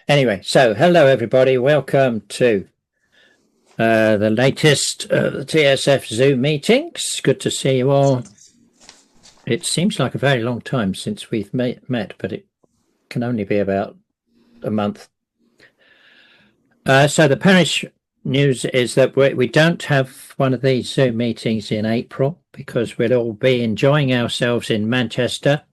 Anyway, so hello everybody. Welcome to the latest TSF Zoom meetings. Good to see you all. It seems like a very long time since we've met, but it can only be about a month. So the parish news is that we don't have one of these Zoom meetings in April because we'll all be enjoying ourselves in Manchester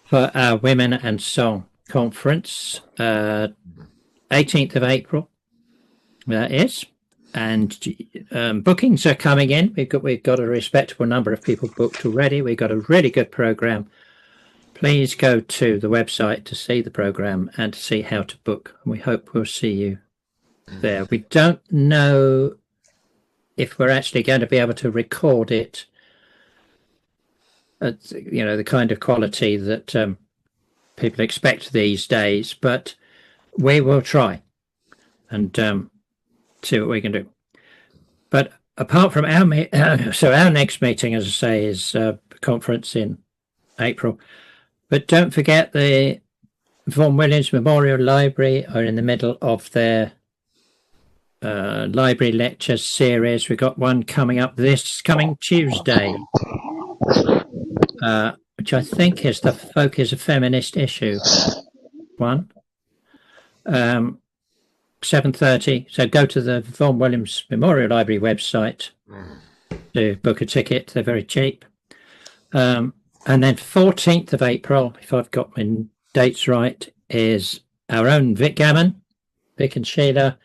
for our Women and Song Conference, 18th of April, that is. And bookings are coming in. We've got a respectable number of people booked already. We've got a really good program. Please go to the website to see the program and to see how to book. We hope we'll see you there. We don't know if we're actually going to be able to record it at, the kind of quality that people expect these days, but we will try and see what we can do. But apart from our next meeting, as I say, is a conference in April. But don't forget the Vaughan Williams Memorial Library are in the middle of their library lecture series. We've got one coming up this coming Tuesday, which I think is the Focus of Feminist Issue one. 7:30. So go to the Vaughan Williams Memorial Library website to book a ticket. They're very cheap. And then 14th of April, if I've got my dates right, is our own Vic Gammon, Vic and Sheila,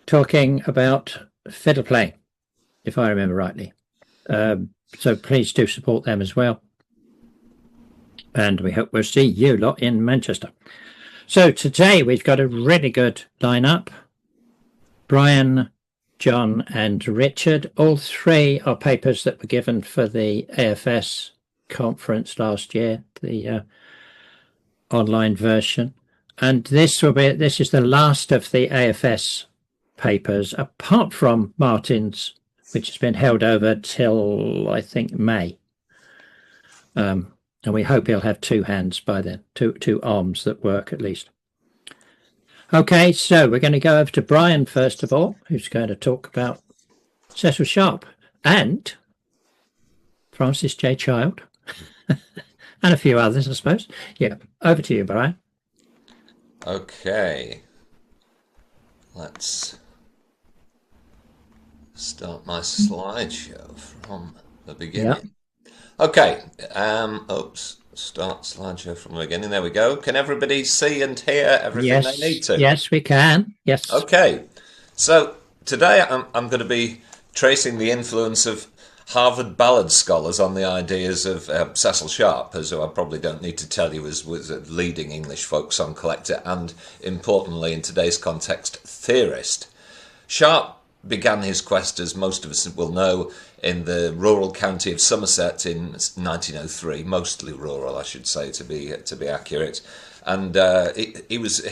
talking about fiddle playing, if I remember rightly. So please do support them as well. And we hope we'll see you lot in Manchester. So today we've got a really good lineup. Brian, John and Richard, all three are papers that were given for the AFS conference last year, the online version. And this is the last of the AFS papers, apart from Martin's, which has been held over till, I think, May. And we hope he'll have two hands by then, two arms that work at least. Okay, so we're going to go over to Brian first of all, who's going to talk about Cecil Sharp and Francis J. Child and a few others, I suppose. Yeah, over to you, Brian. Okay, let's start my slideshow from the beginning. Yeah. Okay, start slideshow from the beginning. There we go. Can everybody see and hear everything they need to? Yes, we can. Yes. Okay, so today I'm going to be tracing the influence of Harvard Ballad scholars on the ideas of Cecil Sharp, as I probably don't need to tell you was a leading English folk song collector and, importantly in today's context, theorist. Sharp began his quest, as most of us will know, in the rural county of Somerset in 1903, mostly rural, I should say, to be accurate. And he was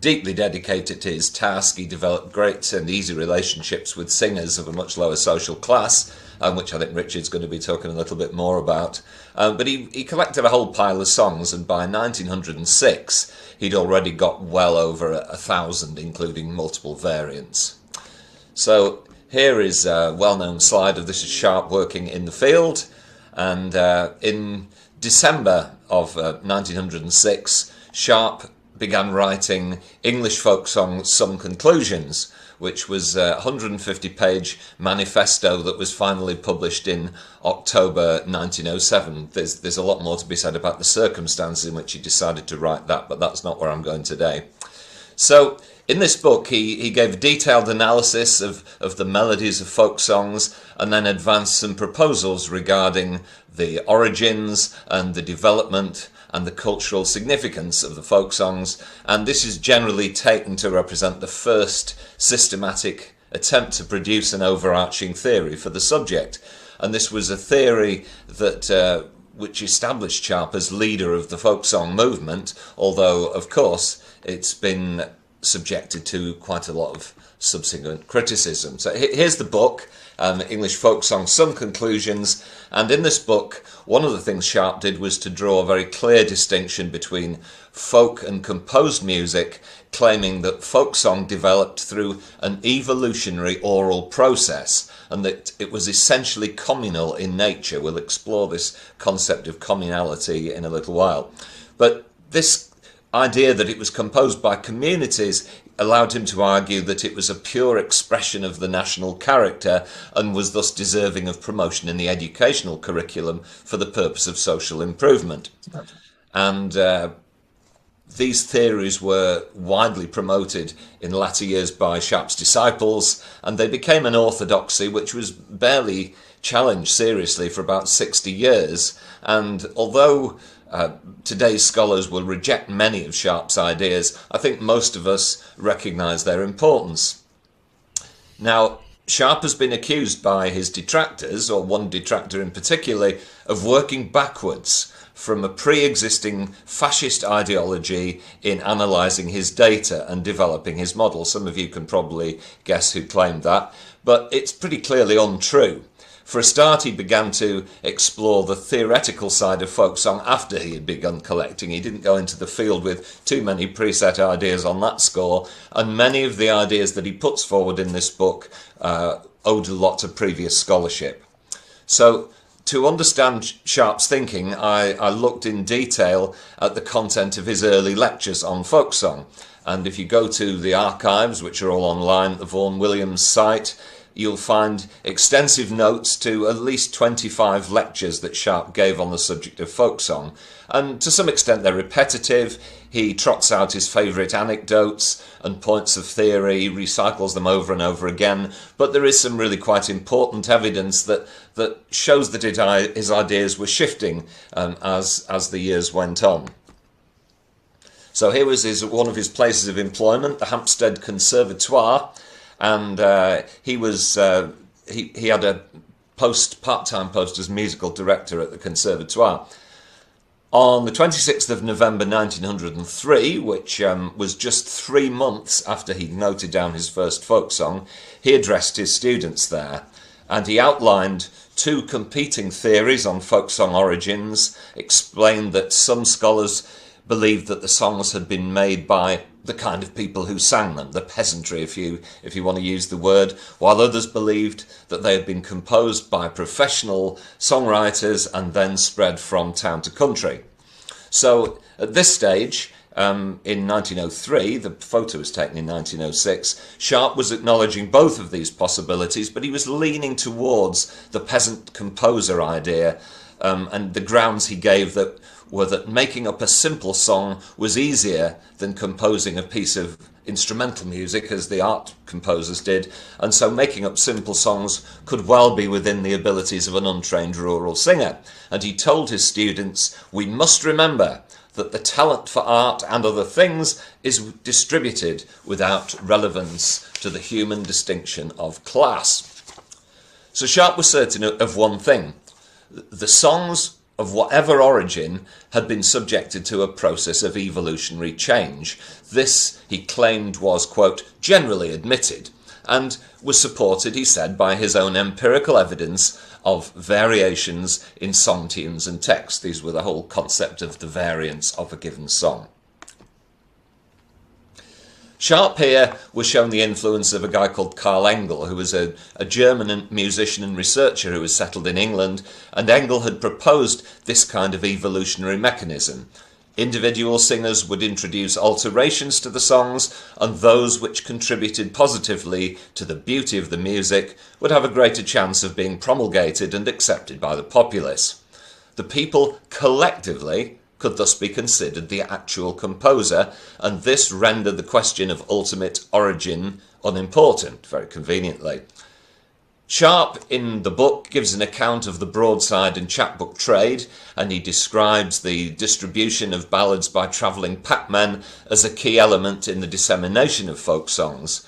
deeply dedicated to his task. He developed great and easy relationships with singers of a much lower social class, which I think Richard's going to be talking a little bit more about. But he collected a whole pile of songs, and by 1906 he'd already got well over 1,000, including multiple variants. So here is a well-known slide of this is Sharp working in the field, and in December of 1906 Sharp began writing English folk song Some Conclusions, which was a 150-page manifesto that was finally published in October 1907. There's a lot more to be said about the circumstances in which he decided to write that, but that's not where I'm going today. So in this book, he gave a detailed analysis of the melodies of folk songs and then advanced some proposals regarding the origins and the development and the cultural significance of the folk songs. And this is generally taken to represent the first systematic attempt to produce an overarching theory for the subject. And this was a theory that which established Sharp as leader of the folk song movement, although, of course, it's been subjected to quite a lot of subsequent criticism. So here's the book, English Folk Song, Some Conclusions, and in this book one of the things Sharp did was to draw a very clear distinction between folk and composed music, claiming that folk song developed through an evolutionary oral process and that it was essentially communal in nature. We'll explore this concept of communality in a little while. But this idea that it was composed by communities allowed him to argue that it was a pure expression of the national character and was thus deserving of promotion in the educational curriculum for the purpose of social improvement. And these theories were widely promoted in latter years by Sharp's disciples, and they became an orthodoxy which was barely challenged seriously for about 60 years. And although today's scholars will reject many of Sharp's ideas, I think most of us recognise their importance. Now, Sharp has been accused by his detractors, or one detractor in particular, of working backwards from a pre-existing fascist ideology in analysing his data and developing his model. Some of you can probably guess who claimed that, but it's pretty clearly untrue. For a start, he began to explore the theoretical side of folk song after he had begun collecting. He didn't go into the field with too many preset ideas on that score, and many of the ideas that he puts forward in this book owed a lot to previous scholarship. So, to understand Sharp's thinking, I looked in detail at the content of his early lectures on folk song. And if you go to the archives, which are all online at the Vaughan Williams site, you'll find extensive notes to at least 25 lectures that Sharp gave on the subject of folk song. And to some extent they're repetitive. He trots out his favourite anecdotes and points of theory, recycles them over and over again, but there is some really quite important evidence that shows that his ideas were shifting as the years went on. So here was one of his places of employment, the Hampstead Conservatoire, and he had a part-time post as musical director at the Conservatoire. On the 26th of November 1903, which was just 3 months after he'd noted down his first folk song, he addressed his students there, and he outlined two competing theories on folk song origins, explained that some scholars believed that the songs had been made by the kind of people who sang them, the peasantry if you want to use the word, while others believed that they had been composed by professional songwriters and then spread from town to country. So at this stage, in 1903, the photo was taken in 1906, Sharp was acknowledging both of these possibilities, but he was leaning towards the peasant composer idea, and the grounds he gave were that making up a simple song was easier than composing a piece of instrumental music, as the art composers did, and so making up simple songs could well be within the abilities of an untrained rural singer. And he told his students, "We must remember that the talent for art and other things is distributed without relevance to the human distinction of class." So Sharp was certain of one thing: the songs of whatever origin had been subjected to a process of evolutionary change. This, he claimed, was, quote, generally admitted, and was supported, he said, by his own empirical evidence of variations in song tunes and text. These were the whole concept of the variance of a given song. Sharp here was shown the influence of a guy called Carl Engel, who was a German musician and researcher who was settled in England, and Engel had proposed this kind of evolutionary mechanism. Individual singers would introduce alterations to the songs, and those which contributed positively to the beauty of the music would have a greater chance of being promulgated and accepted by the populace. The people collectively could thus be considered the actual composer, and this rendered the question of ultimate origin unimportant, very conveniently. Sharp, in the book, gives an account of the broadside and chapbook trade, and he describes the distribution of ballads by travelling packmen as a key element in the dissemination of folk songs.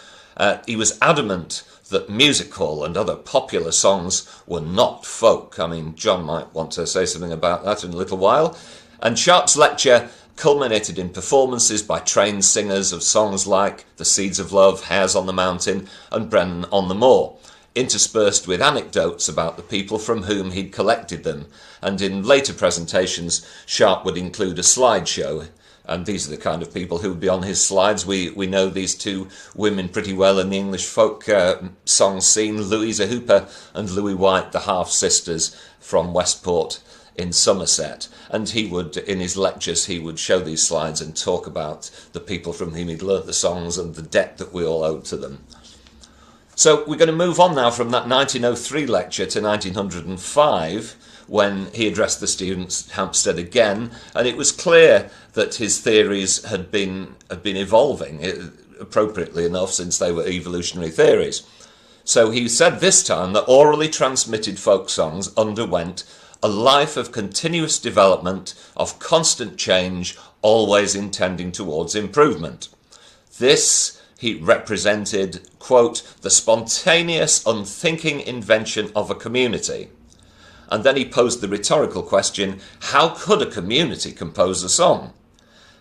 He was adamant that music hall and other popular songs were not folk. I mean, John might want to say something about that in a little while. And Sharp's lecture culminated in performances by trained singers of songs like The Seeds of Love, Hares on the Mountain and Brennan on the Moor, interspersed with anecdotes about the people from whom he'd collected them, and in later presentations Sharp would include a slideshow, and these are the kind of people who would be on his slides. We know these two women pretty well in the English folk song scene, Louisa Hooper and Louis White, the half-sisters from Westport in Somerset. And he would, in his lectures, he would show these slides and talk about the people from whom he'd learnt the songs and the debt that we all owed to them. So we're going to move on now from that 1903 lecture to 1905, when he addressed the students at Hampstead again, and it was clear that his theories had been evolving, appropriately enough, since they were evolutionary theories. So he said this time that orally transmitted folk songs underwent a life of continuous development, of constant change, always intending towards improvement. This he represented, quote, the spontaneous, unthinking invention of a community. And then he posed the rhetorical question, how could a community compose a song?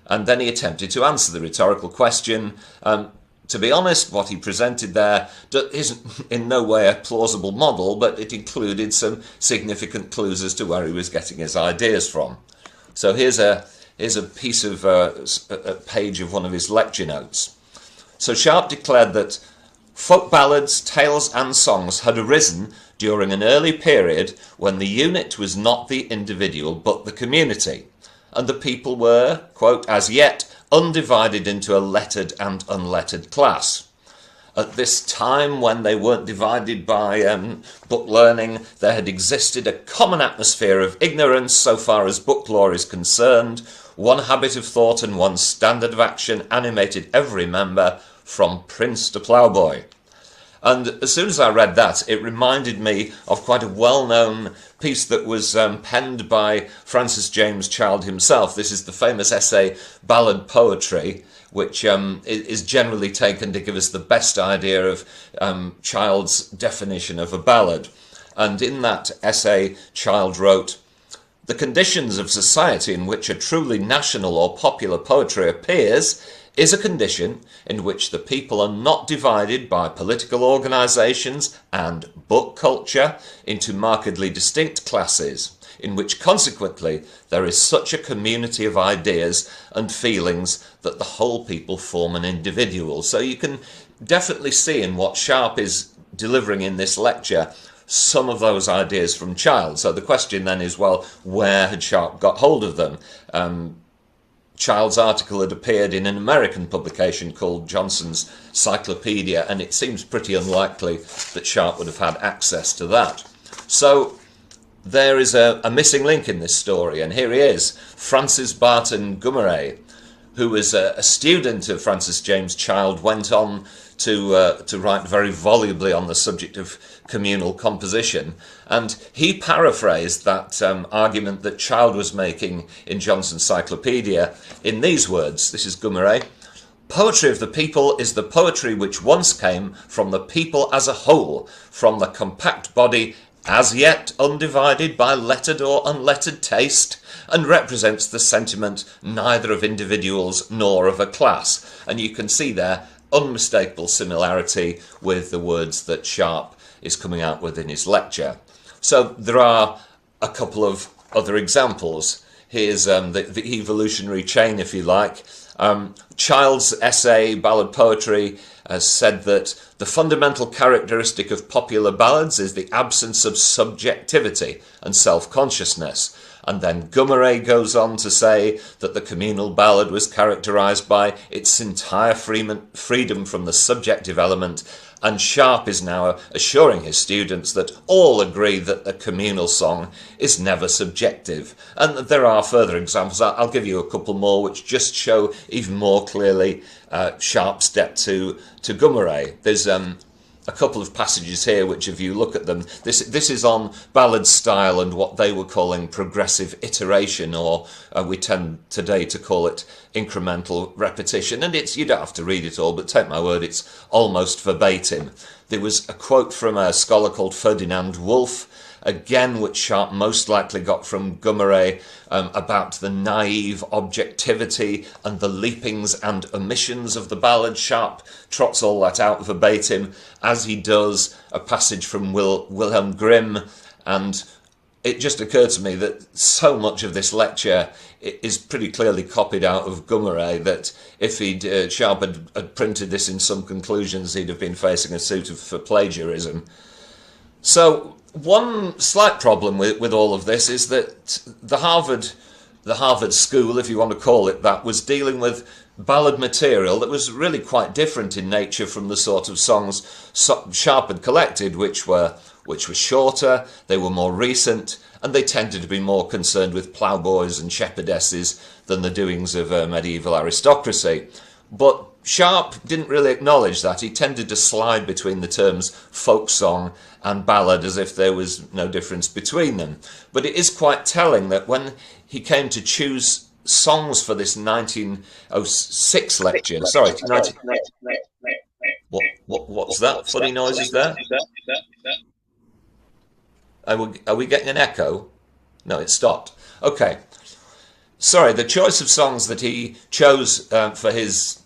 And then he attempted to answer the rhetorical question. To be honest, what he presented there isn't in no way a plausible model, but it included some significant clues as to where he was getting his ideas from. So here's a piece of a page of one of his lecture notes. So Sharp declared that folk ballads, tales and songs had arisen during an early period when the unit was not the individual but the community, and the people were, quote, as yet undivided into a lettered and unlettered class. At this time, when they weren't divided by book learning, there had existed a common atmosphere of ignorance so far as book lore is concerned. One habit of thought and one standard of action animated every member, from prince to ploughboy. And as soon as I read that, it reminded me of quite a well-known piece that was penned by Francis James Child himself. This is the famous essay, Ballad Poetry, which is generally taken to give us the best idea of Child's definition of a ballad. And in that essay, Child wrote, "The conditions of society in which a truly national or popular poetry appears is a condition in which the people are not divided by political organisations and book culture into markedly distinct classes, in which consequently there is such a community of ideas and feelings that the whole people form an individual." So you can definitely see in what Sharp is delivering in this lecture some of those ideas from Child. So the question then is, well, where had Sharp got hold of them? Child's article had appeared in an American publication called Johnson's Cyclopedia, and it seems pretty unlikely that Sharp would have had access to that. So there is a missing link in this story, and here he is, Francis Barton Gummere, who was a student of Francis James Child, went on to write very volubly on the subject of communal composition, and he paraphrased that argument that Child was making in Johnson's Cyclopedia in these words. This is Gummere. "Poetry of the people is the poetry which once came from the people as a whole, from the compact body as yet undivided by lettered or unlettered taste, and represents the sentiment neither of individuals nor of a class." And you can see there unmistakable similarity with the words that Sharp is coming out with in his lecture. So there are a couple of other examples. Here's the evolutionary chain, if you like. Child's essay, Ballad Poetry, has said that the fundamental characteristic of popular ballads is the absence of subjectivity and self-consciousness. And then Gummere goes on to say that the communal ballad was characterised by its entire freedom from the subjective element, and Sharp is now assuring his students that all agree that the communal song is never subjective. And there are further examples. I'll give you a couple more which just show even more clearly Sharp's debt to Gummere. There's a couple of passages here which, if you look at them, this is on ballad style and what they were calling progressive iteration, or we tend today to call it incremental repetition. And you don't have to read it all, but take my word, it's almost verbatim. There was a quote from a scholar called Ferdinand Wolff, again, which Sharp most likely got from Gummere, about the naive objectivity and the leapings and omissions of the ballad. Sharp trots all that out verbatim, as he does a passage from Wilhelm Grimm, and it just occurred to me that so much of this lecture is pretty clearly copied out of Gummere, that if Sharp had printed this in some conclusions, he'd have been facing a suit for plagiarism. So one slight problem with all of this is that the Harvard School, if you want to call it that, was dealing with ballad material that was really quite different in nature from the sort of songs Sharp had collected, which were shorter, they were more recent, and they tended to be more concerned with ploughboys and shepherdesses than the doings of medieval aristocracy. But Sharp didn't really acknowledge that. He tended to slide between the terms folk song and ballad as if there was no difference between them. But it is quite telling that when he came to choose songs for this 1906 lecture, sorry, what's that funny noises there? Are we getting an echo? No, it stopped. Okay. Sorry, the choice of songs that he chose for his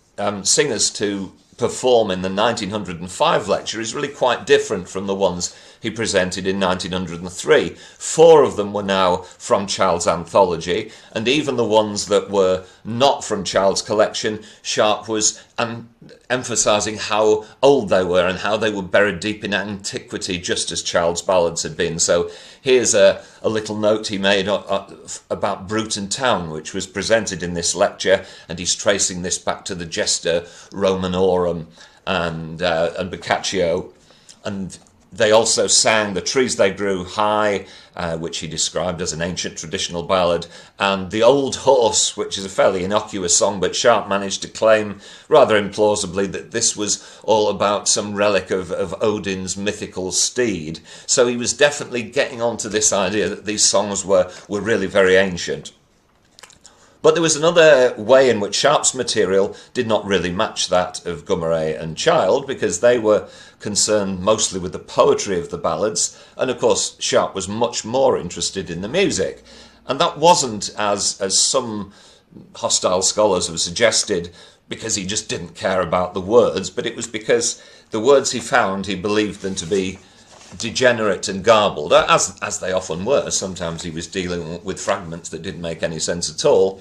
singers to perform in the 1905 lecture is really quite different from the ones he presented in 1903. 4 of them were now from Child's anthology, and even the ones that were not from Child's collection, Sharp was emphasising how old they were and how they were buried deep in antiquity, just as Child's ballads had been. So here's a little note he made about Bruton Town, which was presented in this lecture, and he's tracing this back to the Gesta Romanorum and Boccaccio. And they also sang The Trees They Grew High, which he described as an ancient traditional ballad, and The Old Horse, which is a fairly innocuous song, but Sharp managed to claim, rather implausibly, that this was all about some relic of Odin's mythical steed. So he was definitely getting onto this idea that these songs were really very ancient. But there was another way in which Sharp's material did not really match that of Gummere and Child, because they were concerned mostly with the poetry of the ballads, and of course Sharp was much more interested in the music. And that wasn't, as some hostile scholars have suggested, because he just didn't care about the words, but it was because the words he found, he believed them to be degenerate and garbled, as they often were. Sometimes he was dealing with fragments that didn't make any sense at all.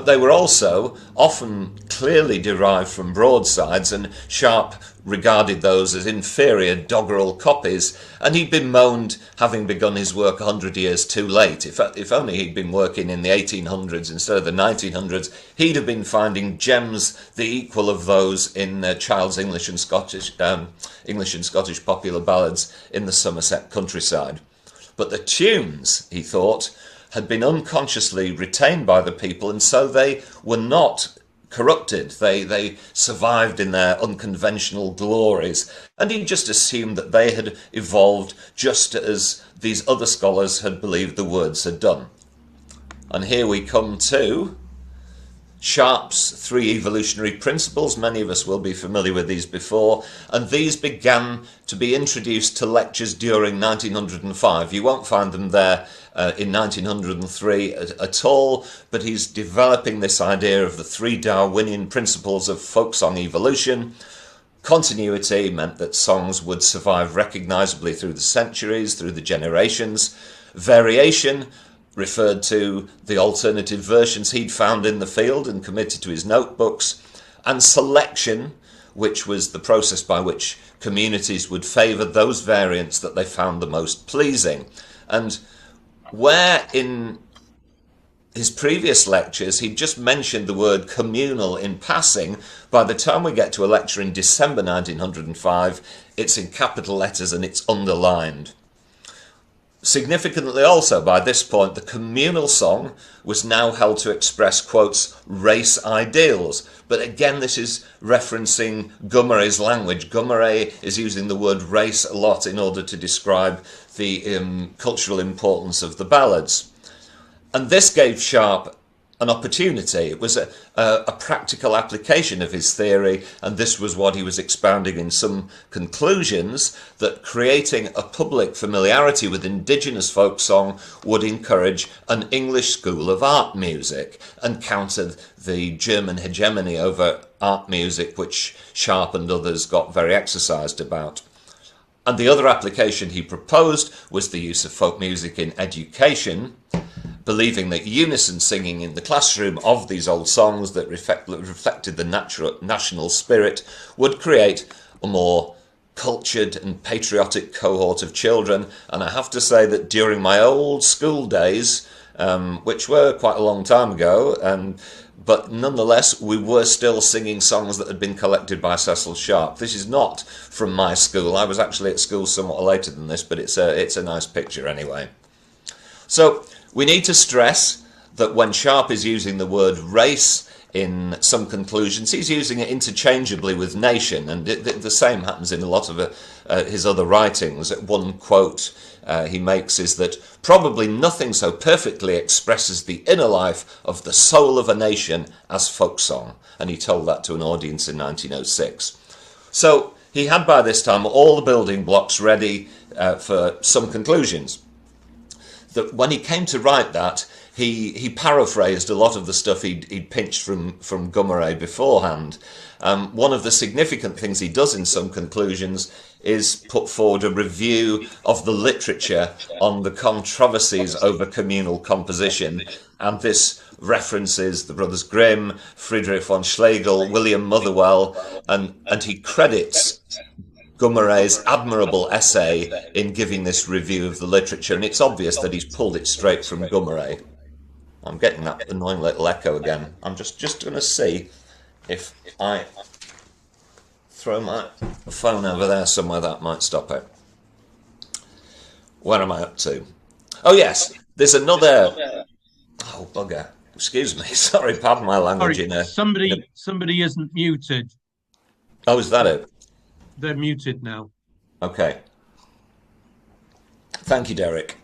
They were also often clearly derived from broadsides, and Sharp regarded those as inferior doggerel copies, and he'd been moaned having begun his work 100 years too late. If only he'd been working in the 1800s instead of the 1900s, he'd have been finding gems the equal of those in Child's English and Scottish Popular Ballads in the Somerset countryside. But the tunes, he thought, had been unconsciously retained by the people, and so they were not corrupted. They survived in their unconventional glories, and he just assumed that they had evolved just as these other scholars had believed the words had done. And here we come to Sharp's 3 evolutionary principles. Many of us will be familiar with these before, and these began to be introduced to lectures during 1905. You won't find them there in 1903 at all, but he's developing this idea of the 3 Darwinian principles of folk song evolution. Continuity meant that songs would survive recognisably through the centuries, through the generations. Variation referred to the alternative versions he'd found in the field and committed to his notebooks, and selection, which was the process by which communities would favour those variants that they found the most pleasing. And where in his previous lectures he'd just mentioned the word communal in passing, by the time we get to a lecture in December 1905, it's in capital letters and it's underlined. Significantly also, by this point, the communal song was now held to express, quotes, race ideals. But again, this is referencing Gummere's language. Gummere is using the word race a lot in order to describe the cultural importance of the ballads. And this gave Sharp an opportunity. It was a practical application of his theory, and this was what he was expounding in some conclusions, that creating a public familiarity with indigenous folk song would encourage an English school of art music and counter the German hegemony over art music, which Sharp and others got very exercised about. And the other application he proposed was the use of folk music in education, believing that unison singing in the classroom of these old songs that reflected the national spirit would create a more cultured and patriotic cohort of children. And I have to say that during my old school days, which were quite a long time ago, but nonetheless, we were still singing songs that had been collected by Cecil Sharp. This is not from my school. I was actually at school somewhat later than this, but it's a nice picture anyway. So we need to stress that when Sharp is using the word race in some conclusions, he's using it interchangeably with nation, and the same happens in a lot of his other writings. One quote he makes is that probably nothing so perfectly expresses the inner life of the soul of a nation as folk song, and he told that to an audience in 1906. So he had by this time all the building blocks ready for some conclusions. That when he came to write that, he paraphrased a lot of the stuff he'd pinched from Gummere beforehand. One of the significant things he does in some conclusions is put forward a review of the literature on the controversies over communal composition, and this references the Brothers Grimm, Friedrich von Schlegel, William Motherwell, and he credits Gummere's admirable essay in giving this review of the literature, and it's obvious that he's pulled it straight from Gummere. I'm getting that annoying little echo again. I'm just going to see if I throw my phone over there somewhere, that might stop it. Where am I up to? Oh yes, there's another... Oh bugger, excuse me, sorry, pardon my language. Sorry, somebody isn't muted. Oh, is that it? They're muted now. Okay. Thank you, Derek.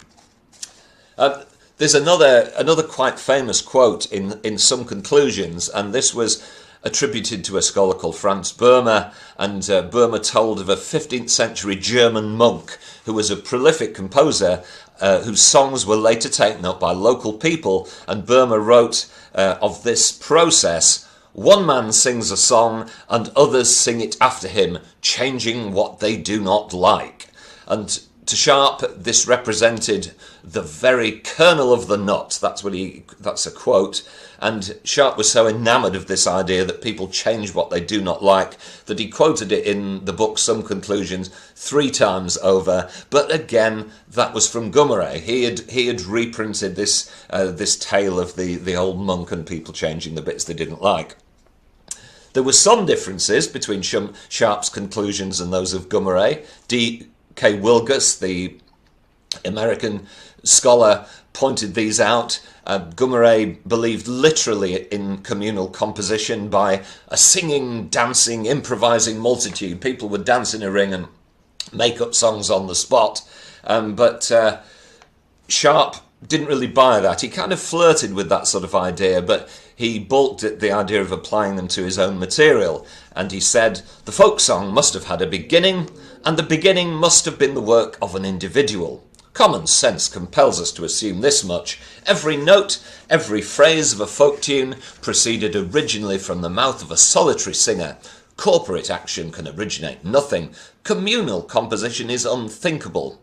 There's another quite famous quote in some conclusions, and this was attributed to a scholar called Francis Barton, and Barton told of a 15th century German monk who was a prolific composer whose songs were later taken up by local people, and Barton wrote of this process: one man sings a song and others sing it after him, changing what they do not like. And to Sharp, this represented the very kernel of the nut. That's a quote. And Sharp was so enamoured of this idea that people change what they do not like that he quoted it in the book Some Conclusions 3 times over. But again, that was from Gummere. He had reprinted this tale of the old monk and people changing the bits they didn't like. There were some differences between Sharp's conclusions and those of Gummere. D.K. Wilgus, the American scholar, pointed these out. Gummere believed literally in communal composition by a singing, dancing, improvising multitude. People would dance in a ring and make up songs on the spot. But Sharp didn't really buy that. He kind of flirted with that sort of idea, but he balked at the idea of applying them to his own material. And he said, the folk song must have had a beginning, and the beginning must have been the work of an individual. Common sense compels us to assume this much. Every note, every phrase of a folk tune proceeded originally from the mouth of a solitary singer. Corporate action can originate nothing. Communal composition is unthinkable.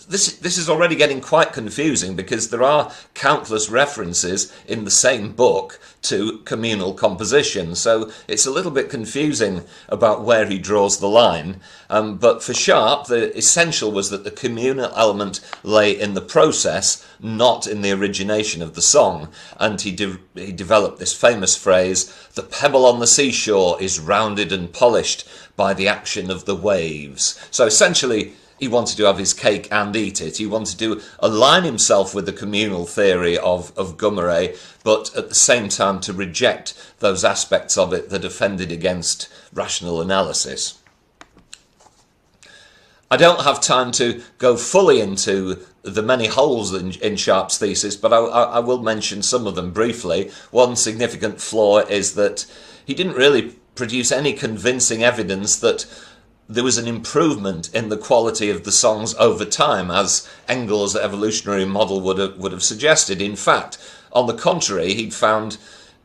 This is already getting quite confusing because there are countless references in the same book to communal composition, so it's a little bit confusing about where he draws the line. But for Sharp, the essential was that the communal element lay in the process, not in the origination of the song, and he developed this famous phrase, "The pebble on the seashore is rounded and polished by the action of the waves." So essentially, he wanted to have his cake and eat it. He wanted to align himself with the communal theory of Gummere, but at the same time to reject those aspects of it that offended against rational analysis. I don't have time to go fully into the many holes in Sharp's thesis, but I will mention some of them briefly. One significant flaw is that he didn't really produce any convincing evidence that there was an improvement in the quality of the songs over time, as Engel's evolutionary model would have suggested. In fact, on the contrary, he'd found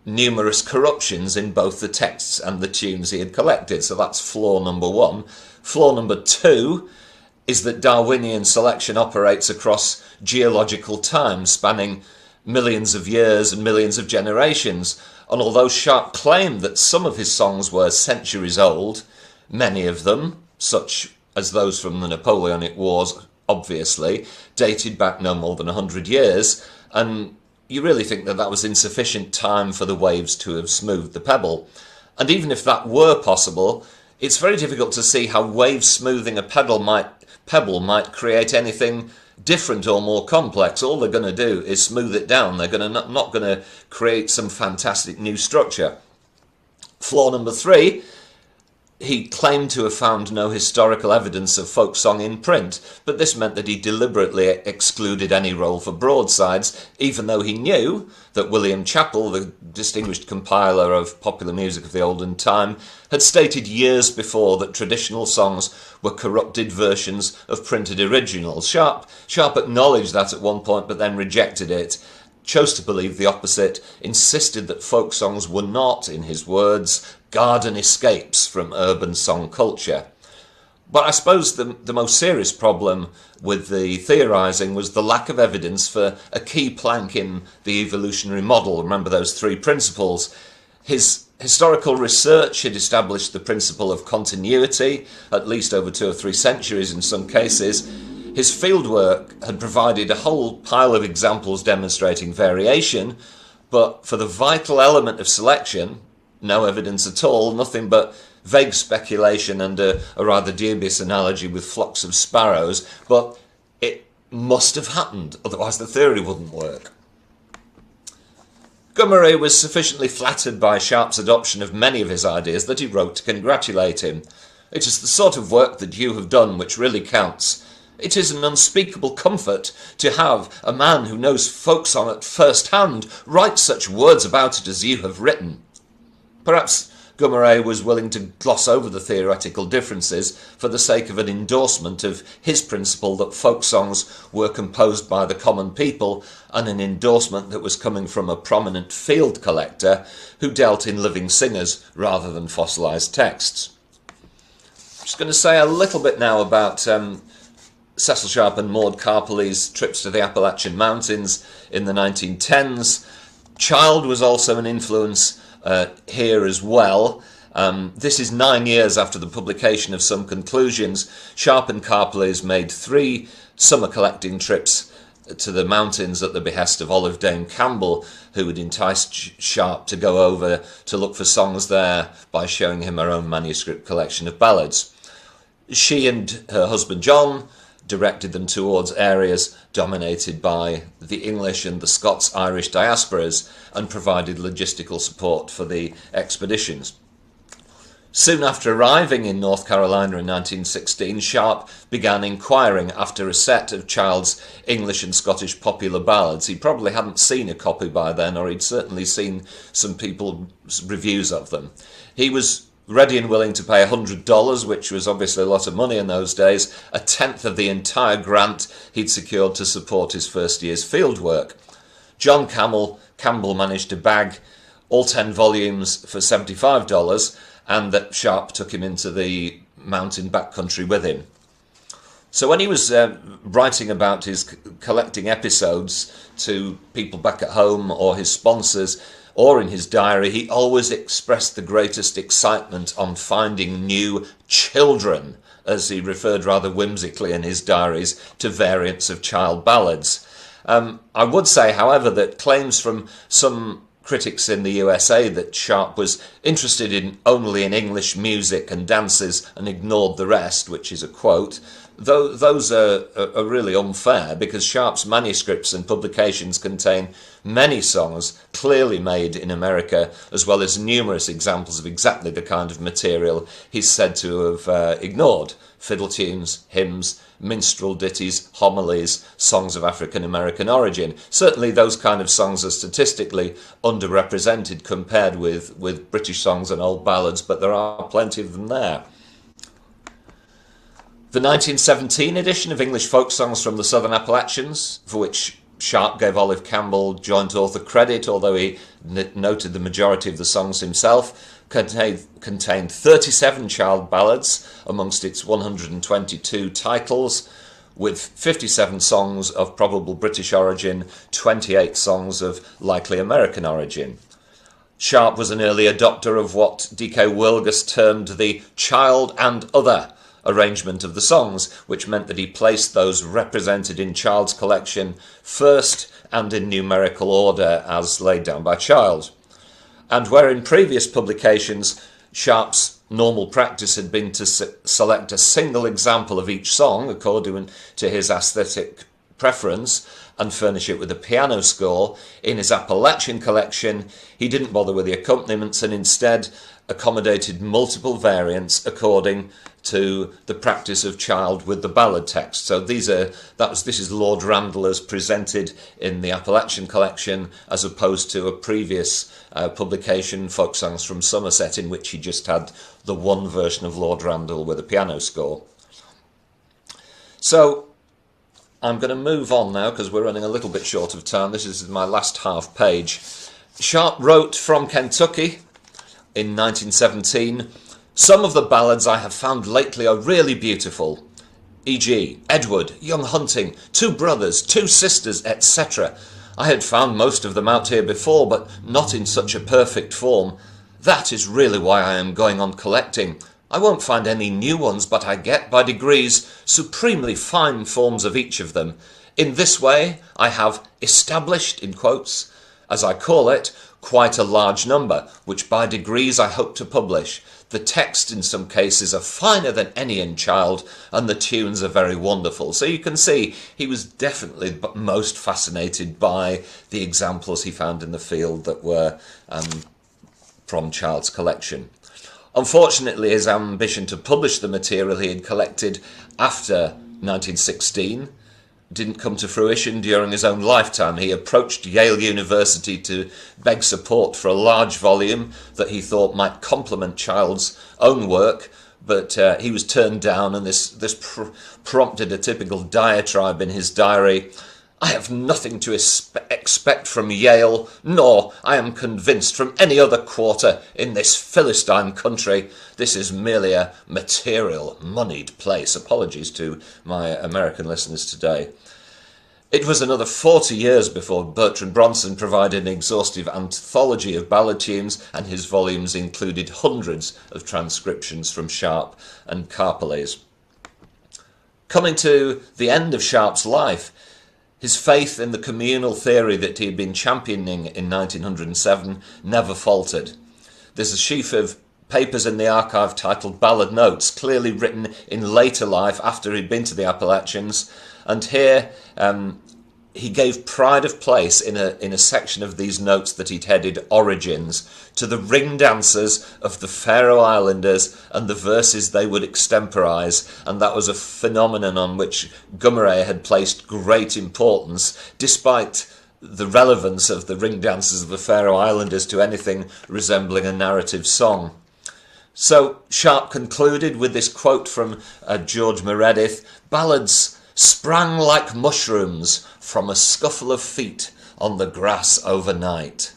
numerous corruptions in both the texts and the tunes he had collected. So that's flaw number one. Flaw number two is that Darwinian selection operates across geological time, spanning millions of years and millions of generations. And although Sharp claimed that some of his songs were centuries old, many of them, such as those from the Napoleonic Wars, obviously, dated back no more than 100 years, and you really think that that was insufficient time for the waves to have smoothed the pebble. And even if that were possible, it's very difficult to see how wave smoothing a pebble might create anything different or more complex. All they're going to do is smooth it down. They're going to not going to create some fantastic new structure. Flaw number three, he claimed to have found no historical evidence of folk song in print, but this meant that he deliberately excluded any role for broadsides, even though he knew that William Chappell, the distinguished compiler of popular music of the olden time, had stated years before that traditional songs were corrupted versions of printed originals. Sharp acknowledged that at one point, but then rejected it, chose to believe the opposite, insisted that folk songs were not, in his words, garden escapes from urban song culture. But I suppose the most serious problem with the theorising was the lack of evidence for a key plank in the evolutionary model. Remember those three principles. His historical research had established the principle of continuity, at least over 2 or 3 centuries in some cases. His fieldwork had provided a whole pile of examples demonstrating variation, but for the vital element of selection, no evidence at all, nothing but vague speculation and a rather dubious analogy with flocks of sparrows. But it must have happened, otherwise the theory wouldn't work. Gummere was sufficiently flattered by Sharp's adoption of many of his ideas that he wrote to congratulate him. "It is the sort of work that you have done which really counts. It is an unspeakable comfort to have a man who knows folk song at first hand write such words about it as you have written." Perhaps Gummere was willing to gloss over the theoretical differences for the sake of an endorsement of his principle that folk songs were composed by the common people, and an endorsement that was coming from a prominent field collector who dealt in living singers rather than fossilised texts. I'm just going to say a little bit now about Cecil Sharp and Maud Carperley's trips to the Appalachian Mountains in the 1910s. Child was also an influence here as well. This is 9 years after the publication of Some Conclusions. Sharp and Carperley's made 3 summer collecting trips to the mountains at the behest of Olive Dame Campbell, who had enticed Sharp to go over to look for songs there by showing him her own manuscript collection of ballads. She and her husband John directed them towards areas dominated by the English and the Scots-Irish diasporas and provided logistical support for the expeditions. Soon after arriving in North Carolina in 1916, Sharp began inquiring after a set of Child's English and Scottish Popular Ballads. He probably hadn't seen a copy by then, or he'd certainly seen some people's reviews of them. He was ready and willing to pay $100, which was obviously a lot of money in those days, a tenth of the entire grant he'd secured to support his first year's field work. John Campbell managed to bag all 10 volumes for $75, and that Sharp took him into the mountain backcountry with him. So when he was writing about his collecting episodes to people back at home or his sponsors, or in his diary, he always expressed the greatest excitement on finding new children, as he referred rather whimsically in his diaries to variants of child ballads. I would say, however, that claims from some critics in the USA that Sharp was interested only in English music and dances and ignored the rest, which is a quote, those are really unfair, because Sharp's manuscripts and publications contain many songs clearly made in America, as well as numerous examples of exactly the kind of material he's said to have ignored: fiddle tunes, hymns, minstrel ditties, homilies, songs of African American origin. Certainly those kind of songs are statistically underrepresented compared with British songs and old ballads, but there are plenty of them there. The 1917 edition of English folk songs from the Southern Appalachians, for which Sharp gave Olive Campbell joint author credit, although he noted the majority of the songs himself, contained 37 child ballads amongst its 122 titles, with 57 songs of probable British origin, 28 songs of likely American origin. Sharp was an early adopter of what D.K. Wilgus termed the child and other arrangement of the songs, which meant that he placed those represented in Child's collection first and in numerical order as laid down by Child. And where in previous publications Sharp's normal practice had been to select a single example of each song according to his aesthetic preference and furnish it with a piano score, in his Appalachian collection he didn't bother with the accompaniments and instead accommodated multiple variants according to the practice of Child with the ballad text. So this is Lord Randall as presented in the Appalachian collection, as opposed to a previous publication, Folk Songs from Somerset, in which he just had the one version of Lord Randall with a piano score. So I'm going to move on now because we're running a little bit short of time. This is my last half page. Sharp wrote from Kentucky in 1917, "Some of the ballads I have found lately are really beautiful, e.g. Edward, Young Hunting, Two Brothers, Two Sisters, etc. I had found most of them out here before, but not in such a perfect form. That is really why I am going on collecting. I won't find any new ones, but I get, by degrees, supremely fine forms of each of them. In this way, I have established, in quotes, as I call it, quite a large number, which by degrees I hope to publish. The text in some cases are finer than any in Child, and the tunes are very wonderful." So you can see he was definitely most fascinated by the examples he found in the field that were from Child's collection. Unfortunately, his ambition to publish the material he had collected after 1916 didn't come to fruition during his own lifetime. He approached Yale University to beg support for a large volume that he thought might complement Child's own work, but he was turned down, and this prompted a typical diatribe in his diary. "I have nothing to expect from Yale, nor, I am convinced, from any other quarter in this Philistine country. This is merely a material, moneyed place." Apologies to my American listeners today. It was another 40 years before Bertrand Bronson provided an exhaustive anthology of ballad tunes, and his volumes included hundreds of transcriptions from Sharp and Carpeles. Coming to the end of Sharp's life, his faith in the communal theory that he had been championing in 1907 never faltered. There's a sheaf of papers in the archive titled Ballad Notes, clearly written in later life after he'd been to the Appalachians, and here he gave pride of place in a section of these notes that he'd headed Origins to the ring dancers of the Faroe Islanders and the verses they would extemporise, and that was a phenomenon on which Gummere had placed great importance, despite the relevance of the ring dancers of the Faroe Islanders to anything resembling a narrative song. So Sharp concluded with this quote from George Meredith: "Ballads sprang like mushrooms from a scuffle of feet on the grass overnight."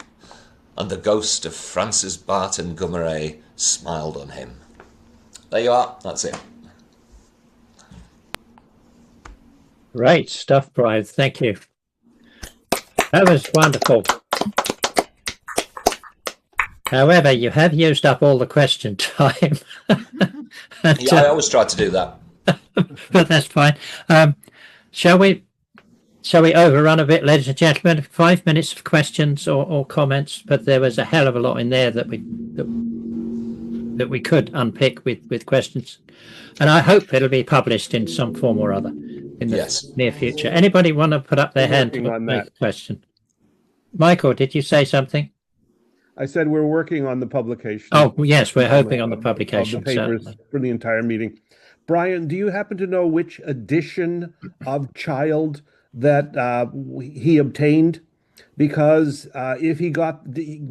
And the ghost of Francis Barton Gummere smiled on him. There you are, that's it. Great stuff, Brian. Thank you. That was wonderful. However, you have used up all the question time. Yeah, I always try to do that. But that's fine. Shall we overrun a bit, ladies and gentlemen? 5 minutes of questions or comments, but there was a hell of a lot in there that that we could unpick with questions, and I hope it'll be published in some form or other in the near future. Anybody want to put up their hand to make a question? Michael, did you say something? I said we're working on the publication. Oh, yes, we're hoping on the publication of the papers certainly. for the entire meeting. Brian, do you happen to know which edition of Child that he obtained? Because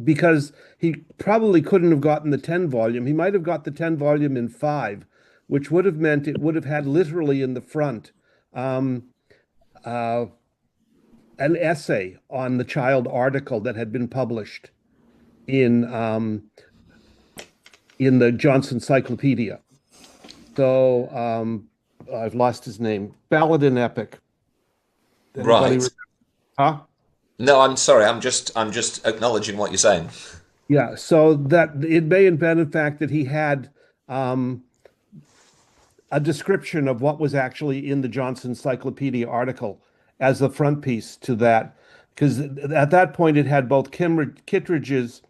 because he probably couldn't have gotten the 10 volume. He might have got the 10 volume in 5, which would have meant it would have had literally in the front an essay on the Child article that had been published in the Johnson Encyclopedia. So I've lost his name. Ballad and Epic. Right. Huh? No, I'm sorry. I'm just acknowledging what you're saying. Yeah. So that it may have been, in fact, that he had a description of what was actually in the Johnson Encyclopedia article as the front piece to that, because at that point it had both Kittredge's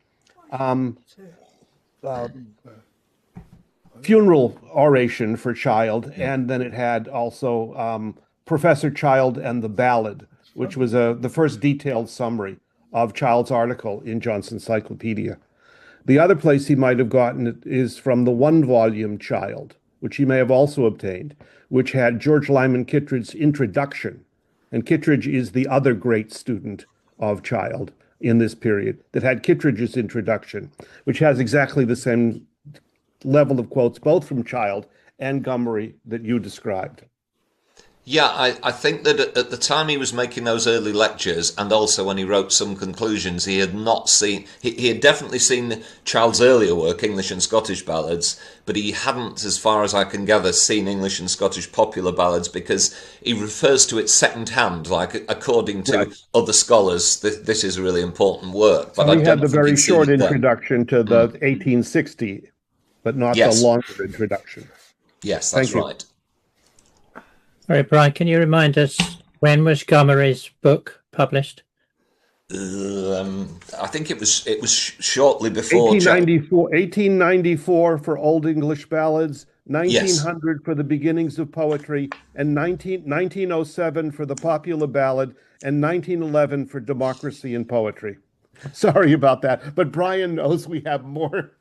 funeral oration for Child, and then it had also Professor Child and the Ballad, which was the first detailed summary of Child's article in Johnson's Encyclopedia. The other place he might have gotten it is from the 1-volume Child, which he may have also obtained, which had George Lyman Kittredge's introduction. And Kittredge is the other great student of Child in this period that had Kittredge's introduction, which has exactly the same level of quotes, both from Child and Gummere, that you described. Yeah, I think that at the time he was making those early lectures, and also when he wrote some conclusions, he had not seen, he had definitely seen Child's earlier work, English and Scottish Ballads, but he hadn't, as far as I can gather, seen English and Scottish Popular Ballads, because he refers to it second-hand, like according to other scholars, this is a really important work. But so he I had the don't very think he'd seen short it then. introduction to the 1860, but not the longer introduction. Yes, that's Thank you. right. All right, Brian, can you remind us when was Gummere's book published? I think it was shortly before 1894 for Old English Ballads, 1900 for the beginnings of poetry, and 1907 for the Popular Ballad, and 1911 for Democracy in Poetry. Sorry about that, but Brian knows we have more.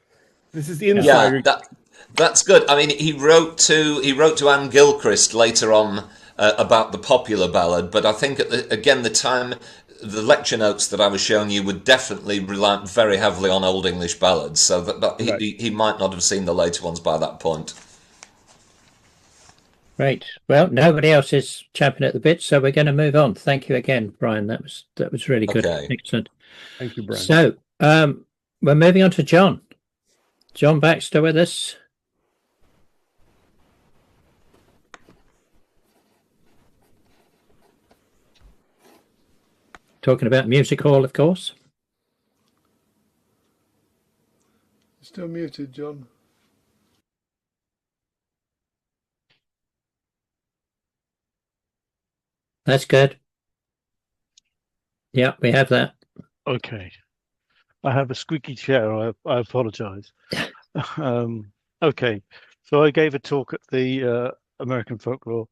This is insider. Yeah, that's good. I mean, he wrote to Anne Gilchrist later on about the Popular Ballad, but I think again the lecture notes that I was showing you would definitely rely very heavily on Old English Ballads, so that he might not have seen the later ones by that point. Right. Well, nobody else is champing at the bit, so we're going to move on. Thank you again, Brian. That was really good. Okay. Excellent. Thank you, Brian. So we're moving on to John. John Baxter with us. Talking about music hall, of course. Still muted, John. That's good. Yeah, we have that. Okay. I have a squeaky chair. I apologize. Okay. So I gave a talk at the American Folklore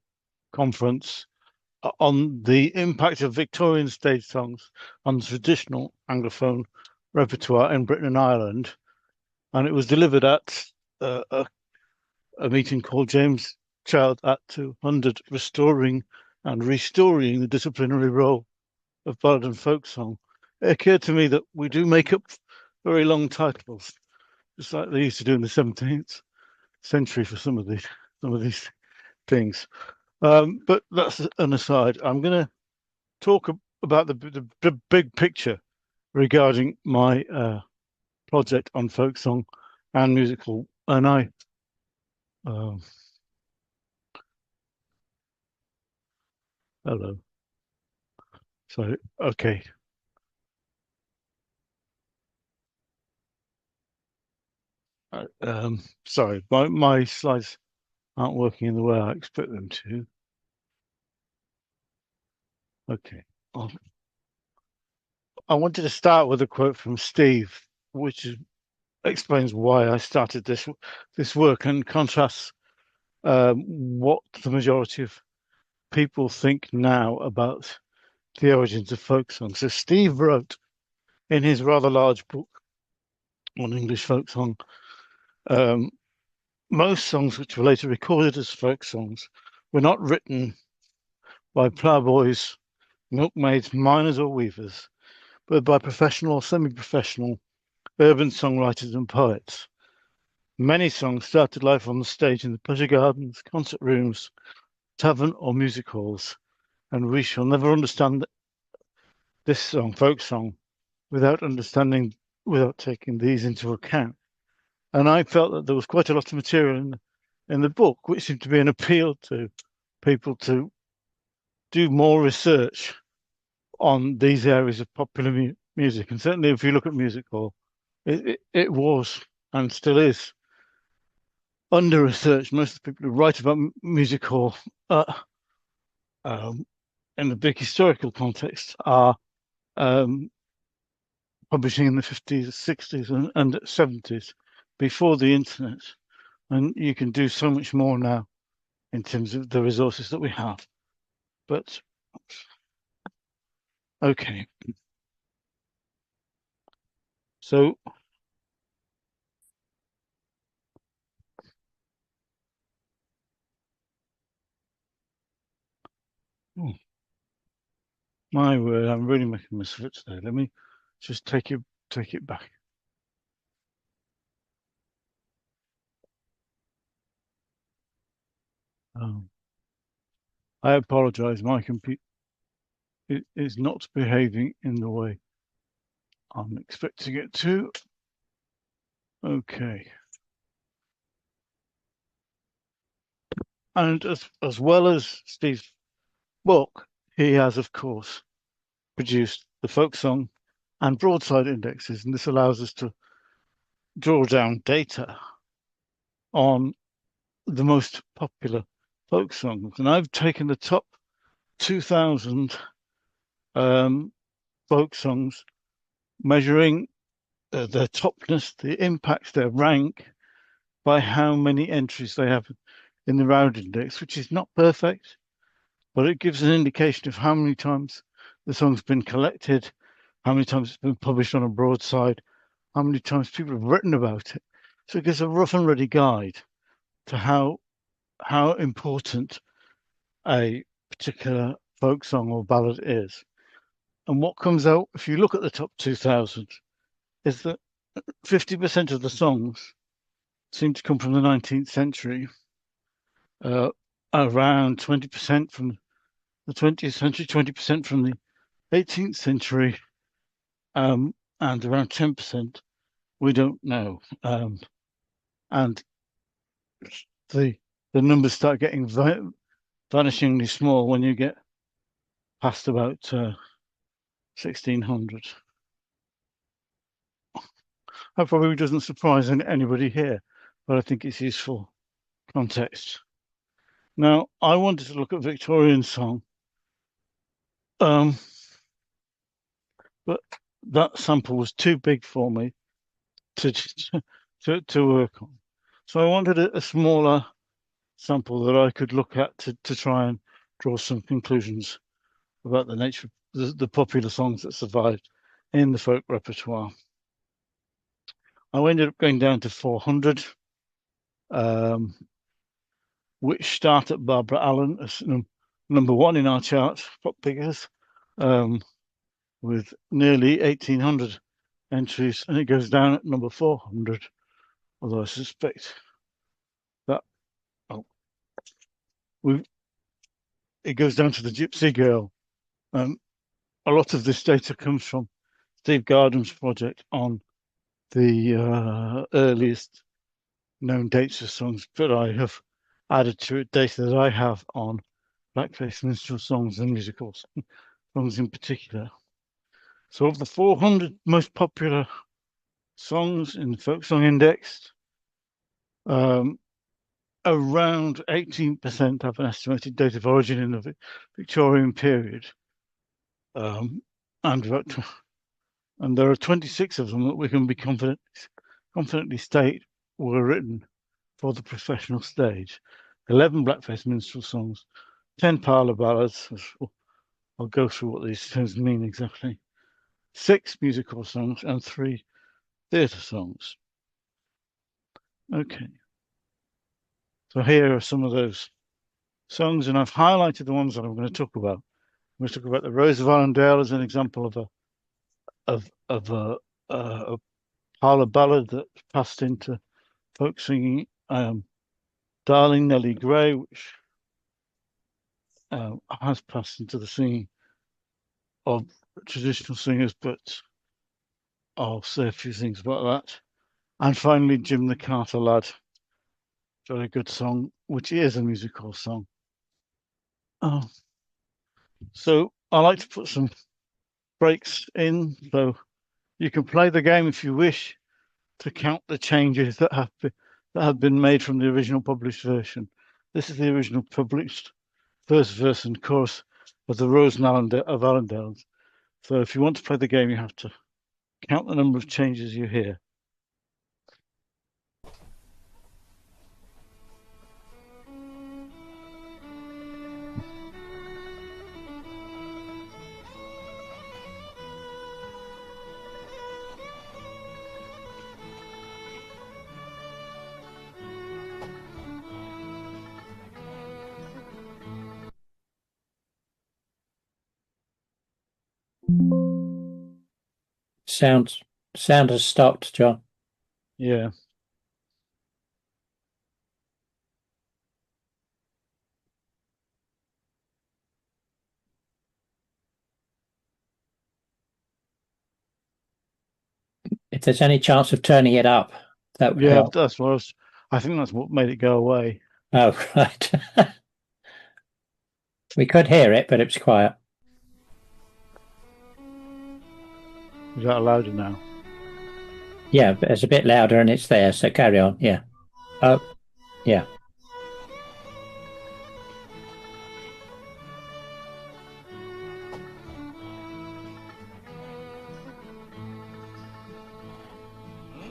Conference on the impact of Victorian stage songs on the traditional Anglophone repertoire in Britain and Ireland. And it was delivered at a meeting called James Child at 200, Restoring and Restoring the Disciplinary Role of Ballad and Folk Song. It occurred to me that we do make up very long titles, just like they used to do in the 17th century for some of these things. But that's an aside. I'm going to talk about the big picture regarding my project on folk song and musical. And hello. So, okay. Sorry, my slides aren't working in the way I expect them to. Okay. I wanted to start with a quote from Steve, which is explains why I started this work and contrasts what the majority of people think now about the origins of folk songs. So Steve wrote in his rather large book on English folk song, most songs which were later recorded as folk songs were not written by ploughboys, milkmaids, miners, or weavers, but by professional or semi-professional urban songwriters and poets. Many songs started life on the stage in the pleasure gardens, concert rooms, tavern, or music halls, and we shall never understand this song, folk song, without taking these into account. And I felt that there was quite a lot of material in the book, which seemed to be an appeal to people to do more research on these areas of popular music. And certainly if you look at music hall, it was and still is under research. Most of the people who write about music hall in the big historical context are publishing in the 50s, 60s and 70s before the internet. And you can do so much more now in terms of the resources that we have. But okay. So my word, I'm really making a mess of it today. Let me just take it back. I apologize. My computer is not behaving in the way I'm expecting it to. Okay. And as well as Steve's book, he has, of course, produced the folk song and broadside indexes, and this allows us to draw down data on the most popular folk songs. And I've taken the top 2,000 folk songs, measuring their topness, the impact, their rank, by how many entries they have in the round index, which is not perfect, but it gives an indication of how many times the song's been collected, how many times it's been published on a broadside, how many times people have written about it. So it gives a rough and ready guide to how important a particular folk song or ballad is. And what comes out, if you look at the top 2,000, is that 50% of the songs seem to come from the 19th century, around 20% from the 20th century, 20% from the 18th century, and around 10% we don't know. And the numbers start getting vanishingly small when you get past about 1600. That probably doesn't surprise anybody here, but I think it's useful context. Now, I wanted to look at Victorian song, but that sample was too big for me to work on. So I wanted a smaller sample that I could look at to try and draw some conclusions about the nature of the popular songs that survived in the folk repertoire. I ended up going down to 400, which start at Barbara Allen as number one in our chart, pop figures, with nearly 1,800 entries, and it goes down at number 400, although I suspect that it goes down to the Gypsy Girl. A lot of this data comes from Steve Gardam's project on the earliest known dates of songs, but I have added to it data that I have on blackface minstrel songs and musical songs in particular. So of the 400 most popular songs in the folk song index, around 18% have an estimated date of origin in the Victorian period, and there are 26 of them that we can be confident confidently state were written for the professional stage. 11 blackface minstrel songs, 10 parlour ballads. I'll go through what these things mean exactly. 6 musical songs and 3 theatre songs. Okay. So here are some of those songs, and I've highlighted the ones that I'm going to talk about. I'm going to talk about the Rose of Arundel as an example of a parlour ballad that passed into folk singing. Darling Nellie Gray, which has passed into the singing of traditional singers, but I'll say a few things about that. And finally, Jim the Carter Lad, very good song, which is a musical song. So I like to put some breaks in, so you can play the game if you wish to count the changes that have been made from the original published version. This is the original published first verse and chorus of the Rose of Arundel. So if you want to play the game, you have to count the number of changes you hear. Sound has stopped, John. Yeah. If there's any chance of turning it up, that would help. That's what I think that's what made it go away. Oh, right. We could hear it, but it was quiet. Is that louder now? Yeah, but it's a bit louder and it's there, so carry on. Yeah. Oh, yeah.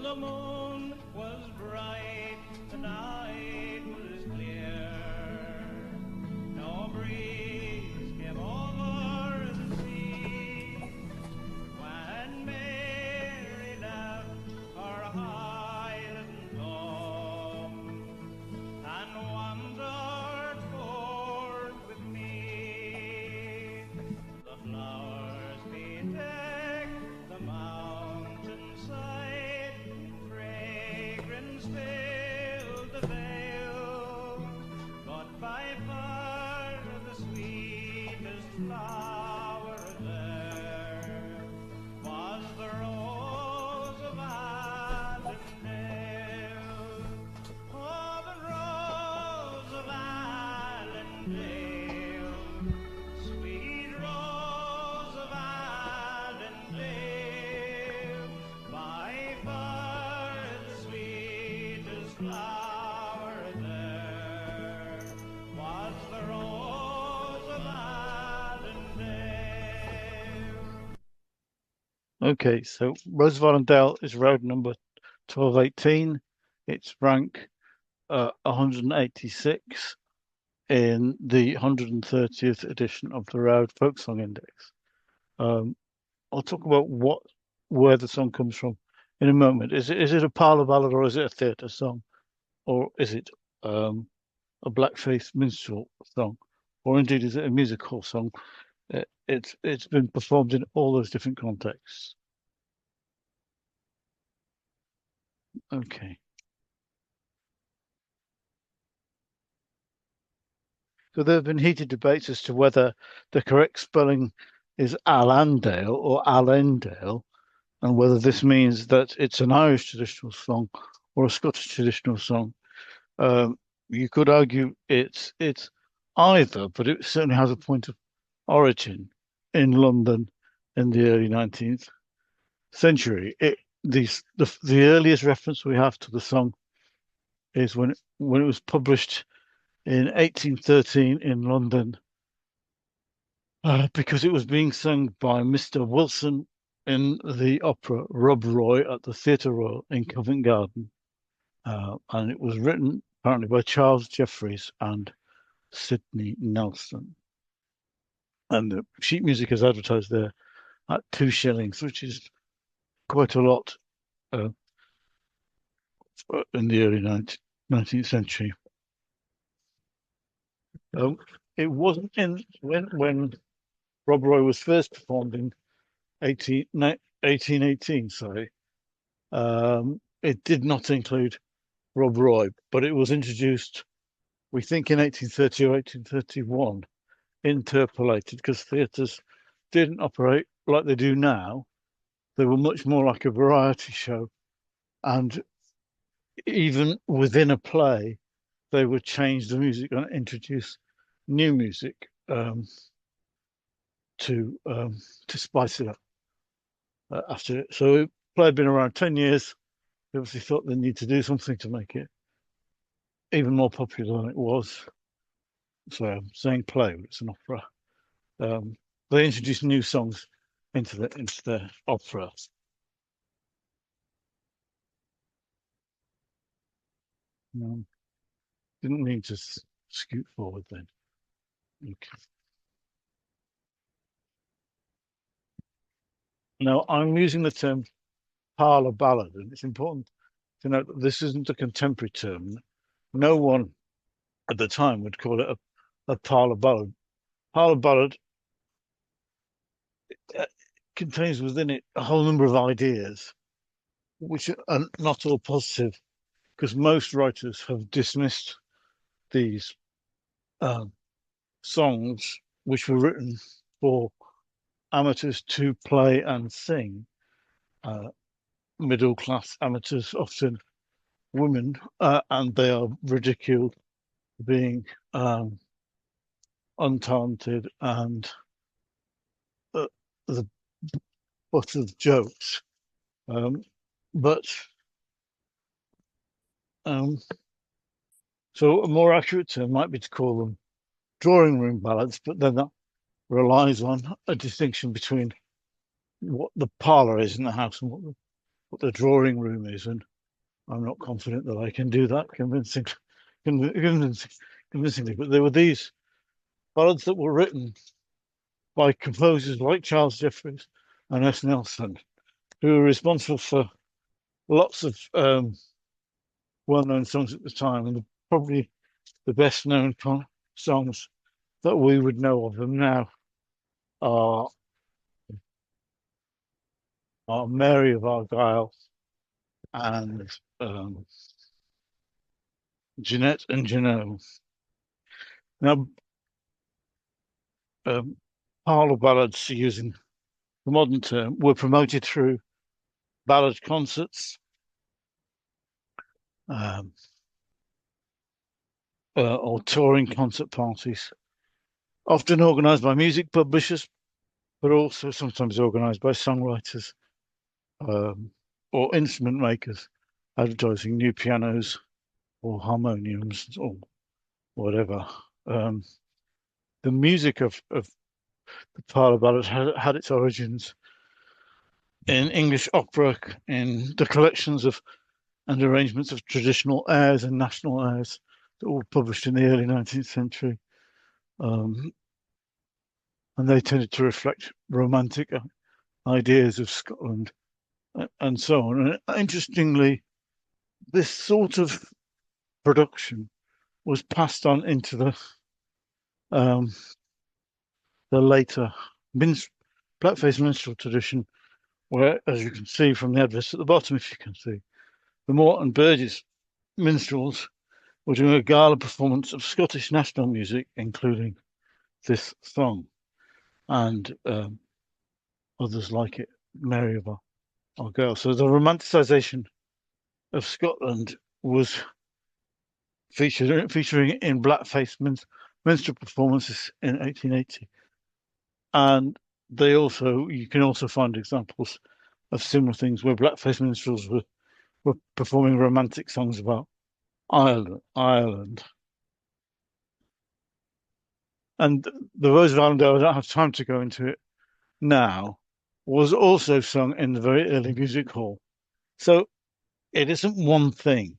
The moon was bright, the night was clear. No breeze came over the sea. When Mary left her Highland home and wandered forth with me, the flowers bedecked the mountainside, fragrance filled the vale, but by far the sweetest flower there was the rose of Arundel. Oh, the rose of Arundel, sweet rose of Arundel, by far the sweetest flower there was the rose of Arundel. Okay, so Rose of Arundel is road number 1218. It's rank 186 in the 130th edition of the Roud Folk Song Index. I'll talk about where the song comes from in a moment. Is it a parlour ballad, or is it a theatre song, or is it a blackface minstrel song, or indeed is it a musical song? It's been performed in all those different contexts. Okay. So there have been heated debates as to whether the correct spelling is Alandale or Allendale, and whether this means that it's an Irish traditional song or a Scottish traditional song. You could argue it's either, but it certainly has a point of origin in London in the early 19th century. The earliest reference we have to the song is when it was published in 1813 in London, because it was being sung by Mr. Wilson in the opera Rob Roy at the Theatre Royal in Covent Garden. And it was written apparently by Charles Jeffreys and Sidney Nelson. And the sheet music is advertised there at 2 shillings, which is quite a lot in the early 19th century. It wasn't in when Rob Roy was first performed in 1818, sorry. It did not include Rob Roy, but it was introduced, we think, in 1830 or 1831, interpolated, because theatres didn't operate like they do now. They were much more like a variety show, and even within a play, they would change the music and introduce new music to spice it up after it. So the play had been around 10 years. They obviously thought they need to do something to make it even more popular than it was. So I'm saying play, but it's an opera. They introduced new songs into the opera. Didn't mean to scoot forward then. Okay. Now I'm using the term parlour ballad, and it's important to note that this isn't a contemporary term. No one at the time would call it a parlour ballad. Parlour ballad contains within it a whole number of ideas, which are not all positive, because most writers have dismissed these songs, which were written for amateurs to play and sing, middle class amateurs, often women, and they are ridiculed for being untalented and the butt of jokes. So a more accurate term might be to call them drawing room ballads, but then that relies on a distinction between what the parlour is in the house and what the drawing room is, and I'm not confident that I can do that convincingly. But there were these ballads that were written by composers like Charles Jeffreys and S. Nelson, who were responsible for lots of well-known songs at the time, and probably the best-known songs that we would know of them now are Mary of Argyle and Jeanette and Janelle. Now, parlour ballads, using the modern term, were promoted through ballad concerts, or touring concert parties, often organised by music publishers, but also sometimes organised by songwriters or instrument makers, advertising new pianos or harmoniums or whatever. The music of the parlour ballad had its origins in English opera, in the collections of and arrangements of traditional airs and national airs that were published in the early 19th century. And they tended to reflect romantic ideas of Scotland and so on. And interestingly, this sort of production was passed on into the later blackface minstrel tradition, where, as you can see from the adverts at the bottom, if you can see, the Moore and Burgess minstrels were doing a gala performance of Scottish national music, including this song and others like it, Mary of Argyle. So the romanticisation of Scotland was featuring in blackface minstrel performances in 1880, and you can also find examples of similar things where blackface minstrels were performing romantic songs about Ireland. And the Rose of Ireland, I don't have time to go into it now, was also sung in the very early music hall. So it isn't one thing.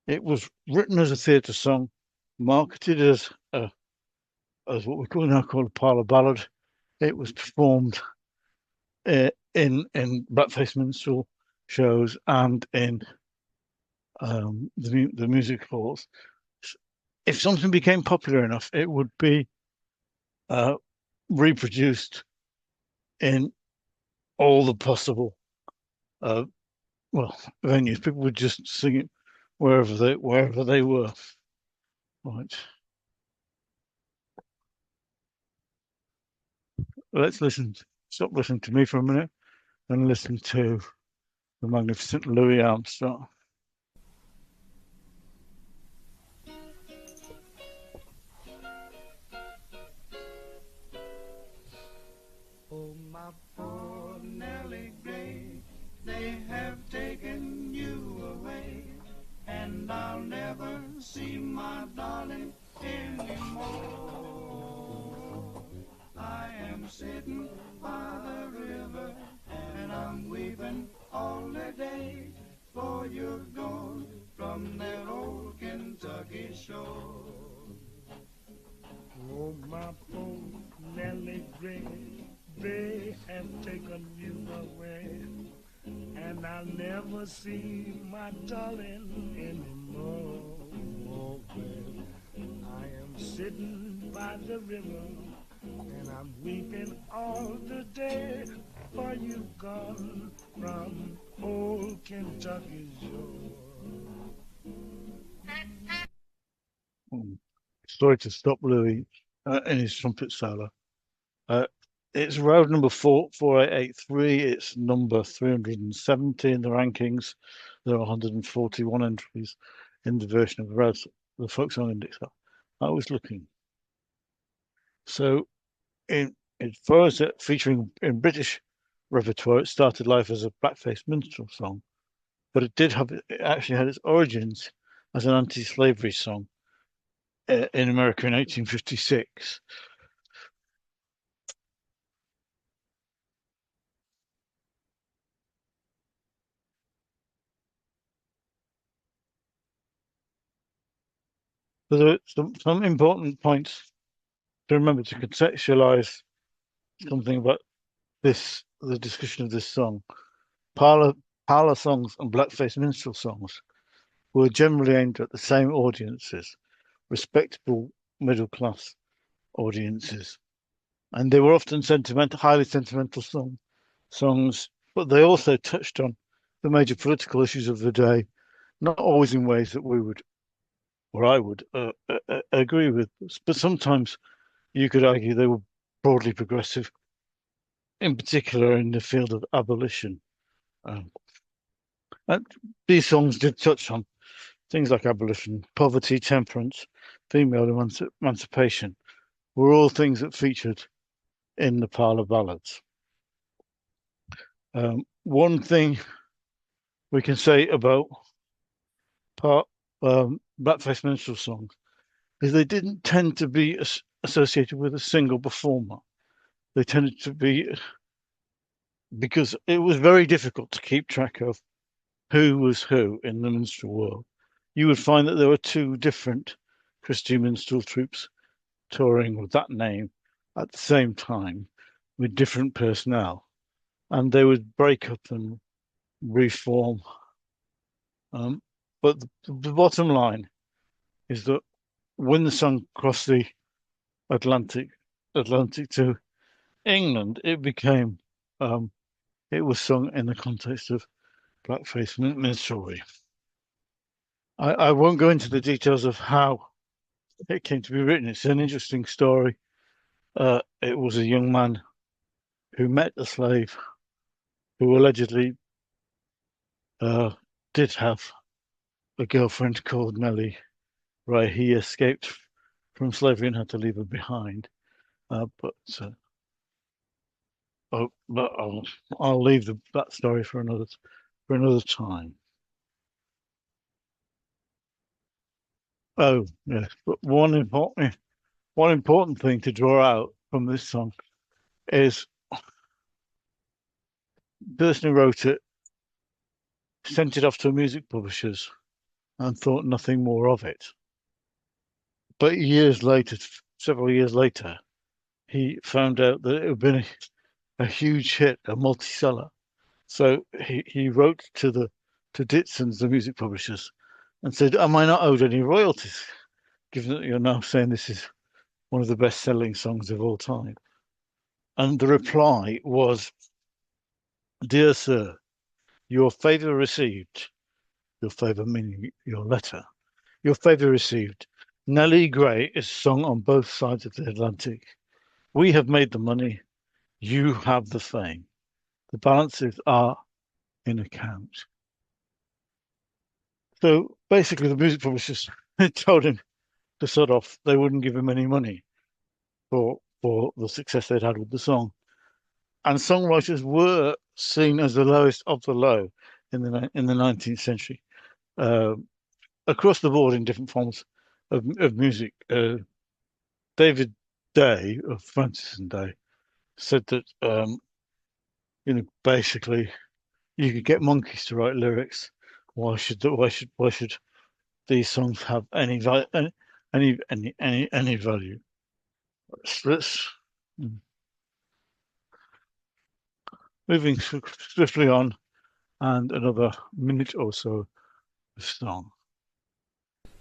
It was written as a theatre song, marketed as what we call a parlour ballad. It was performed in blackface minstrel shows and in the music halls. If something became popular enough, it would be reproduced in all the possible venues. People would just sing it wherever they were. Right. Let's listen. Stop listening to me for a minute and listen to the magnificent Louis Armstrong. Oh, my poor Nellie Gray, they have taken you away, and I'll never see my darling anymore. I am sitting by the river, and I'm weeping all the day, for you're gone from that old Kentucky shore. Oh, my poor Nellie Gray, they have taken you away, and I'll never see my darling anymore. Oh, well, I am sitting by the river, and I'm weeping all the day, for you gone from old Kentucky shore. Sorry to stop Louis in his trumpet solo. It's road number 4883. It's number 370 in the rankings. There are 141 entries in the version of the folk song index I was looking. So, as far as featuring in British repertoire, it started life as a blackface minstrel song, but it actually had its origins as an anti-slavery song in America in 1856. So there are some important points to remember to contextualize something about the discussion of this song. Parlour songs and blackface minstrel songs were generally aimed at the same audiences, respectable middle class audiences, and they were often highly sentimental songs, but they also touched on the major political issues of the day, not always in ways that I would agree with, but sometimes you could argue they were broadly progressive, in particular in the field of abolition. And these songs did touch on things like abolition, poverty, temperance, female emancipation, were all things that featured in the parlour ballads. One thing we can say about blackface minstrel songs is they didn't tend to be associated with a single performer. They tended to be, because it was very difficult to keep track of who was who in the minstrel world. You would find that there were two different Christian minstrel troupes touring with that name at the same time with different personnel, and they would break up and reform. But the bottom line is that when the song crossed the Atlantic to England, it became it was sung in the context of blackface minstrelsy. I won't go into the details of how it came to be written. It's an interesting story. It was a young man who met a slave who allegedly did have a girlfriend called Nellie. Right, he escaped from slavery and had to leave her behind. But I'll leave that story for another time. Oh yes, but one important thing to draw out from this song is The person who wrote it sent it off to music publishers and thought nothing more of it. But years later, several years later, he found out that it had been a huge hit, a multi-seller. So he wrote to Ditson's, the music publishers, and said, "Am I not owed any royalties, given that you're now saying this is one of the best-selling songs of all time?" And the reply was, "Dear sir, your favour received," your favour meaning your letter, "your favour received. Nellie Gray is sung on both sides of the Atlantic. We have made the money. You have the fame. The balances are in account." So basically, the music publishers told him to sod off. They wouldn't give him any money for the success they'd had with the song. And songwriters were seen as the lowest of the low in the 19th century, across the board in different forms of music. David Day of Francis and Day said that basically you could get monkeys to write lyrics. Why should these songs have any value? Let's moving swiftly on, and another minute or so of song.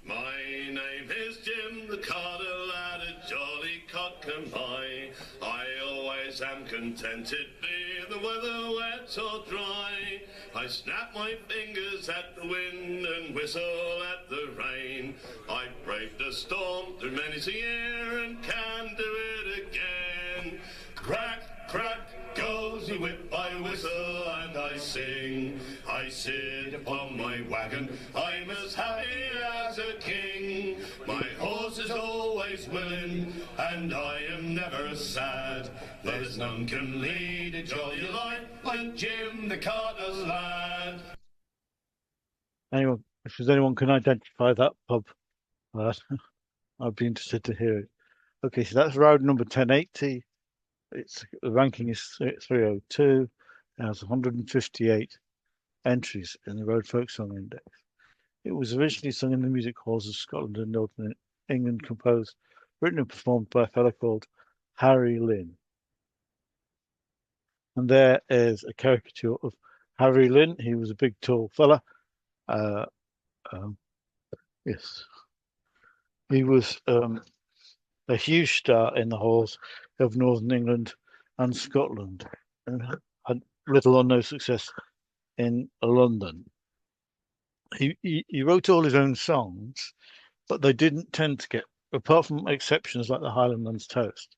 My name is Jim, the Carter lad, a jolly cock and pie. I always am contented, be the weather wet or dry. I snap my fingers at the wind and whistle at the rain. I brave the storm through many's a year and can do it again. Crack, crack goes the whip, I whistle and I sing. I sit upon my wagon, I'm as happy as a king. My horse is always willing, and I am never sad. There's none can lead a jolly life like Jim the Carter's lad. Anyone, if there's anyone can identify that pub, I'd be interested to hear it. Okay, so that's road number 1080. The ranking is 302. It has 158 entries in the Road Folk Song Index. It was originally sung in the music halls of Scotland and Northern England, composed, written and performed by a fellow called Harry Lynn. And there is a caricature of Harry Lynn. He was a big, tall fella. Yes. He was a huge star in the halls of Northern England and Scotland, and had little or no success in London. He wrote all his own songs, but they didn't tend to get, apart from exceptions like the Highlandman's Toast,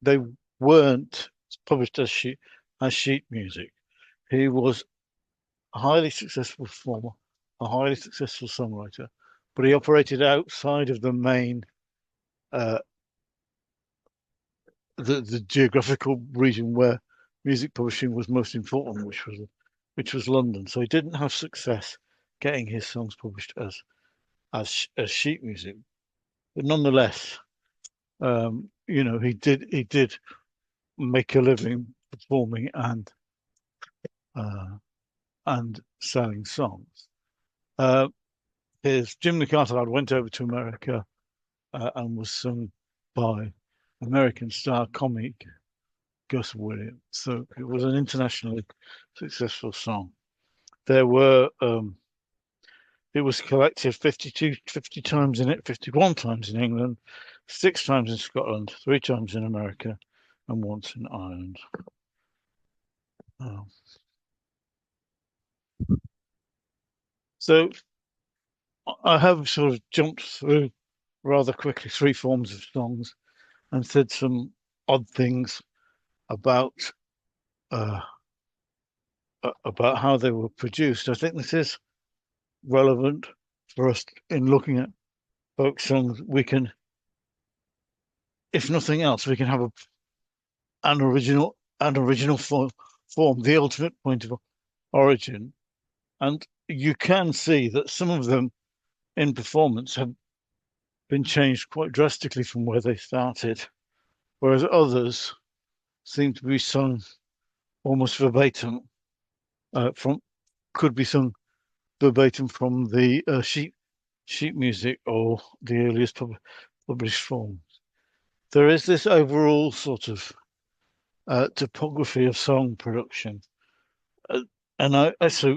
they weren't published as sheet music. He was a highly successful performer, a highly successful songwriter, but he operated outside of the main the geographical region where music publishing was most important, which was London. So he didn't have success getting his songs published as sheet music, but nonetheless, he did make a living performing and selling songs. His Jim the Carter Lad went over to America and was sung by American star comic Gus Williams. So it was an internationally successful song. There were it was collected 50 times in it, 51 times in England, 6 times in Scotland, 3 times in America, and once in Ireland. So I have sort of jumped through rather quickly 3 forms of songs and said some odd things about how they were produced. I think this is relevant for us in looking at folk songs. We can, if nothing else, we can have an original form, the ultimate point of origin, and you can see that some of them in performance have been changed quite drastically from where they started, whereas others seem to be sung almost verbatim could be sung verbatim from the sheet music or the earliest published forms. There is this overall sort of topography of song production. So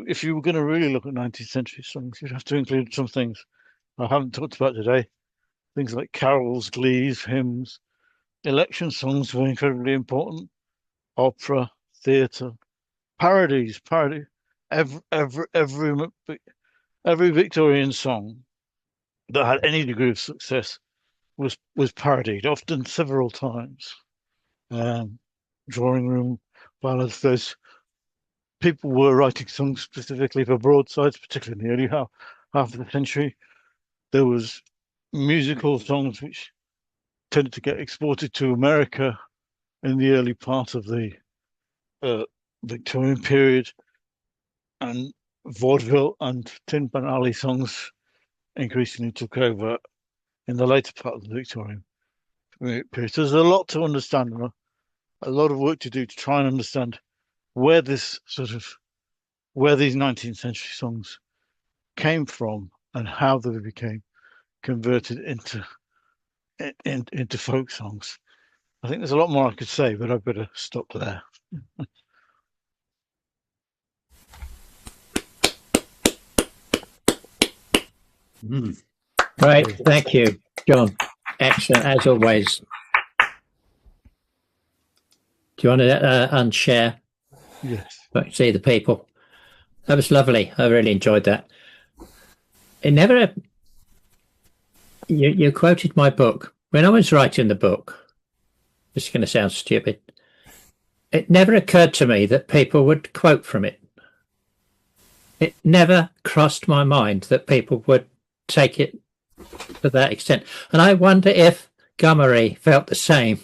if you were going to really look at 19th century songs, you'd have to include some things I haven't talked about today. Things like carols, glees, hymns. Election songs were incredibly important. Opera, theatre, parodies. Every Victorian song that had any degree of success was parodied, often several times. Drawing room ballads. Those people were writing songs specifically for broadsides, particularly in the early half of the century. There was musical songs which tended to get exported to America in the early part of the Victorian period, and vaudeville and Tin Pan Alley songs increasingly took over in the later part of the Victorian period. So there's a lot to understand, a lot of work to do to try and understand where these 19th century songs came from and how they became converted into folk songs. I think there's a lot more I could say, but I better stop there. Great, thank you, John. Excellent, as always. Do you want to unshare? Yes. See the people. That was lovely. I really enjoyed that. It never. You quoted my book when I was writing the book. This is going to sound stupid. It never occurred to me that people would quote from it. It never crossed my mind that people would take it to that extent. And I wonder if Gummere felt the same.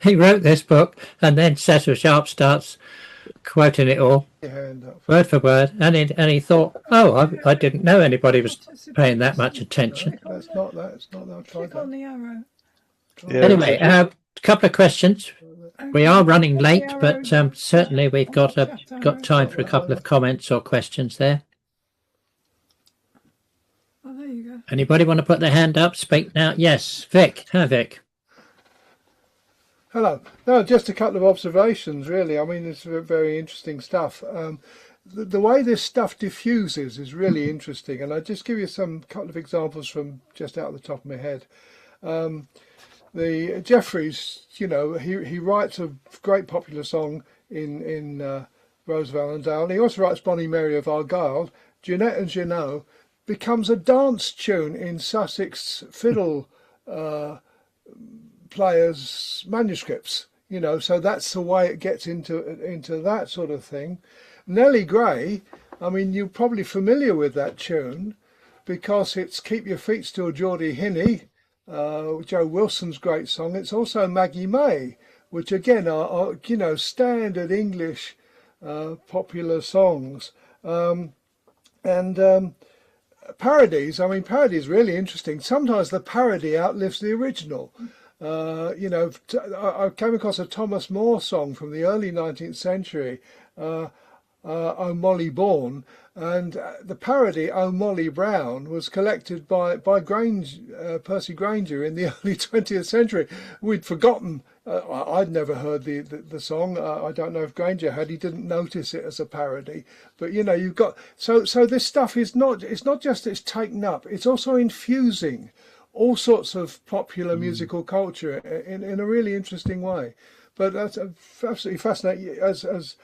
He wrote this book and then Cecil Sharp starts quoting it all, word for word, and he thought, oh, I didn't know anybody was paying that much attention. That's not that. It's not that. I tried Click on the arrow. Yeah. Anyway, a couple of questions. We are running late, but certainly we've got time for a couple of comments or questions there. Oh, there you go. Anybody want to put their hand up? Speak now. Yes, Vic. Hi, Vic. Hello. No, just a couple of observations, really. I mean, it's very interesting stuff. The way this stuff diffuses is really interesting, and I'll just give you some couple of examples from just out of the top of my head. The Jeffreys, you know, he writes a great popular song in Rose of Allendale, and he also writes Bonnie Mary of Argyll. Jeanette and Jeannot becomes a dance tune in Sussex fiddle players' manuscripts, you know, so that's the way it gets into that sort of thing. Nellie Gray, I mean, you're probably familiar with that tune because it's Keep Your Feet Still, Geordie Hinney, Joe Wilson's great song. It's also Maggie May, which again are you know, standard English popular songs. Parodies, I mean, parodies really interesting. Sometimes the parody outlives the original. You know, I came across a Thomas Moore song from the early 19th century, Oh Molly Bourne, and the parody Oh Molly Brown was collected by Percy Grainger in the early 20th century. We'd forgotten, I'd never heard the song. I don't know if Grainger had. He didn't notice it as a parody, but you know, you've got so this stuff is not, it's not just it's taken up, it's also infusing all sorts of popular musical culture in a really interesting way. But that's absolutely fascinating. As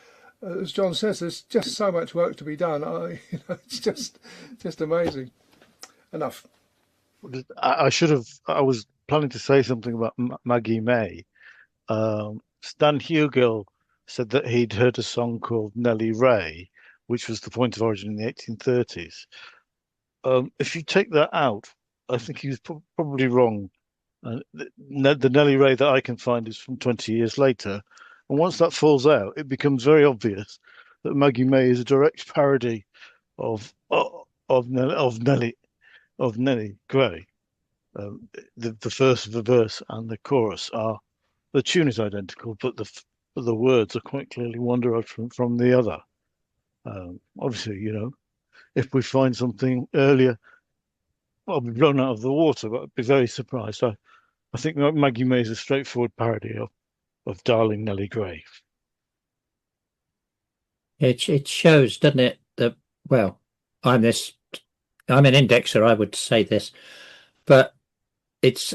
John says, there's just so much work to be done. You know, it's just amazing. Enough. I was planning to say something about Maggie May. Stan Hugill said that he'd heard a song called Nellie Ray, which was the point of origin in the 1830s. If you take that out, I think he was probably wrong. The Nellie Ray that I can find is from 20 years later. And once that falls out, it becomes very obvious that Maggie May is a direct parody of Nellie Gray. The first of the verse and the chorus the tune is identical, but the the words are quite clearly one derived from the other. Obviously, if we find something earlier, I'll be blown out of the water, but I'd be very surprised. I think Maggie May is a straightforward parody of Darling Nellie Gray. It shows, doesn't it, that, well, I'm an indexer, I would say this, but it's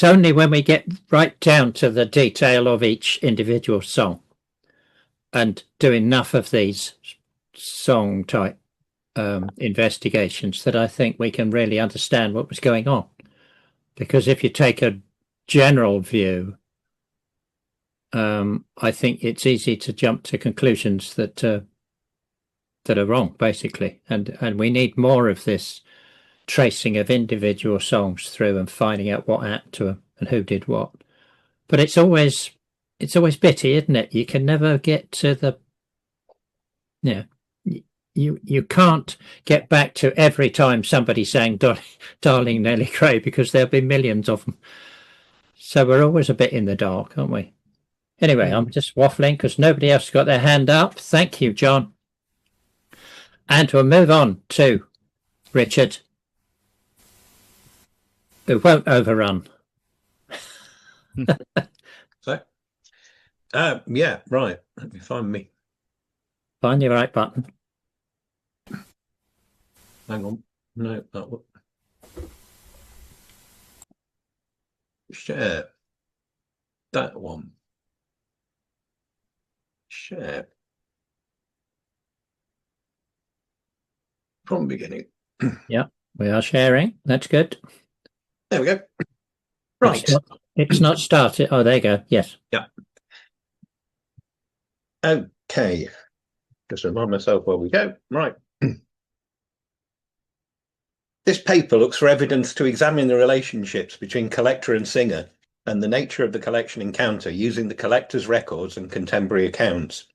only when we get right down to the detail of each individual song and do enough of these song type investigations that I think we can really understand what was going on. Because if you take a general view, I think it's easy to jump to conclusions that are wrong, basically, and we need more of this tracing of individual songs through and finding out what happened to them and who did what. But it's always bitty, isn't it? You can never get to the you can't get back to every time somebody sang Darling Nellie Gray, because there'll be millions of them. So we're always a bit in the dark, aren't we? Anyway, I'm just waffling because nobody else got their hand up. Thank you, John. And we'll move on to Richard, who won't overrun. So, yeah, right. Let me find the right button. Hang on. No, that one. Share. That one. Share. From the beginning. Yeah, we are sharing. That's good. There we go. Right. It's not started. Oh, there you go. Yes. Yeah. Okay. Just remind myself where we go. Right. This paper looks for evidence to examine the relationships between collector and singer and the nature of the collection encounter using the collector's records and contemporary accounts.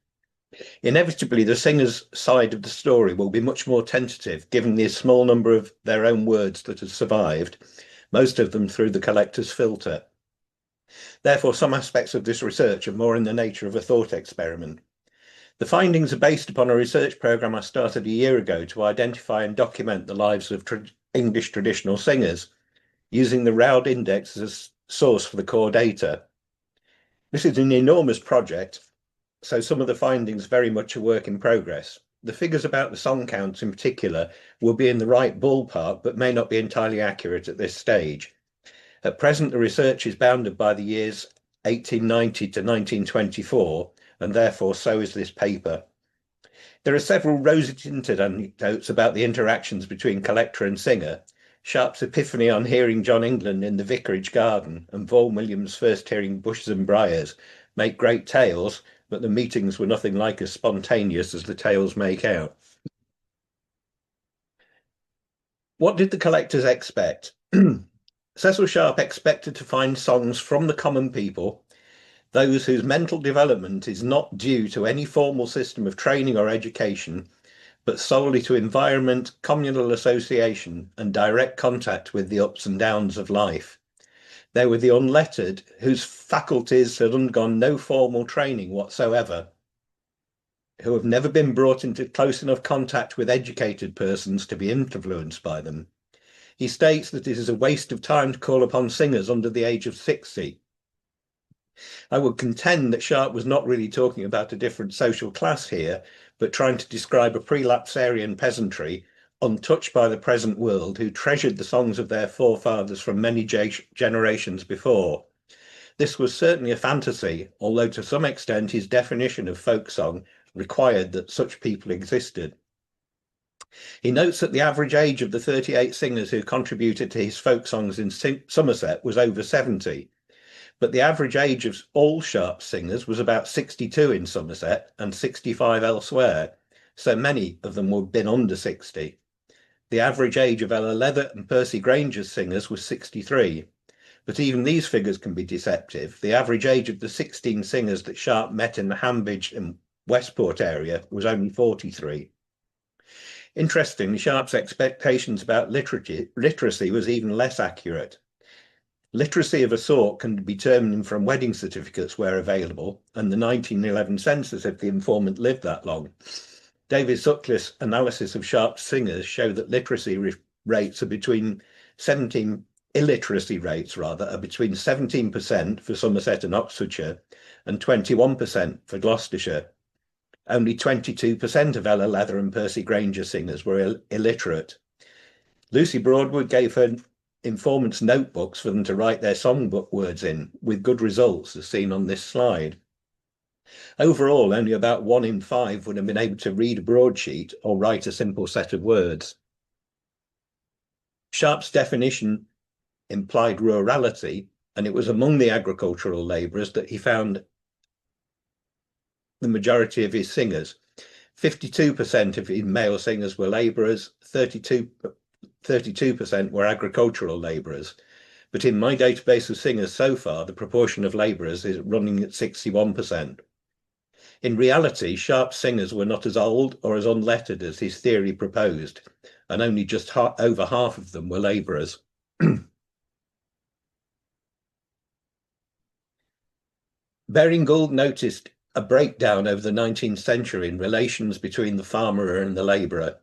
Inevitably, the singer's side of the story will be much more tentative, given the small number of their own words that have survived, most of them through the collector's filter. Therefore, some aspects of this research are more in the nature of a thought experiment. The findings are based upon a research programme I started a year ago to identify and document the lives of English traditional singers, using the Roud Index as a source for the core data. This is an enormous project, so some of the findings very much a work in progress. The figures about the song counts in particular will be in the right ballpark, but may not be entirely accurate at this stage. At present, the research is bounded by the years 1890 to 1924, and therefore so is this paper. There are several rosy-tinted anecdotes about the interactions between collector and singer. Sharp's epiphany on hearing John England in the vicarage garden and Vaughan Williams first hearing Bushes and Briars make great tales, but the meetings were nothing like as spontaneous as the tales make out. What did the collectors expect? Cecil Sharp expected to find songs from the common people, those whose mental development is not due to any formal system of training or education, but solely to environment, communal association, and direct contact with the ups and downs of life. They were the unlettered, whose faculties had undergone no formal training whatsoever, who have never been brought into close enough contact with educated persons to be influenced by them. He states that it is a waste of time to call upon singers under the age of 60. I would contend that Sharp was not really talking about a different social class here, but trying to describe a prelapsarian peasantry untouched by the present world, who treasured the songs of their forefathers from many generations before. This was certainly a fantasy, although to some extent his definition of folk song required that such people existed. He notes that the average age of the 38 singers who contributed to his folk songs in Somerset was over 70, but the average age of all Sharp singers was about 62 in Somerset and 65 elsewhere, so many of them would have been under 60. The average age of Ella Leather and Percy Granger's singers was 63, but even these figures can be deceptive. The average age of the 16 singers that Sharp met in the Hambridge and Westport area was only 43. Interestingly, Sharp's expectations about literacy was even less accurate. Literacy of a sort can be determined from wedding certificates where available, and the 1911 census if the informant lived that long. David Sutcliffe's analysis of Sharp's singers show that rates are between 17 illiteracy rates rather are between 17% for Somerset and Oxfordshire and 21% for Gloucestershire. Only 22% of Ella Leather and Percy Granger singers were illiterate. Lucy Broadwood gave her informants notebooks for them to write their songbook words in, with good results as seen on this slide. Overall, only about 1 in 5 would have been able to read a broadsheet or write a simple set of words. Sharp's definition implied rurality, and it was among the agricultural labourers that he found the majority of his singers. 52% of his male singers were labourers, 32% were agricultural labourers. But in my database of singers so far, the proportion of labourers is running at 61%. In reality, Sharp's singers were not as old or as unlettered as his theory proposed, and only just over half of them were labourers. Baring Gould noticed a breakdown over the 19th century in relations between the farmer and the labourer.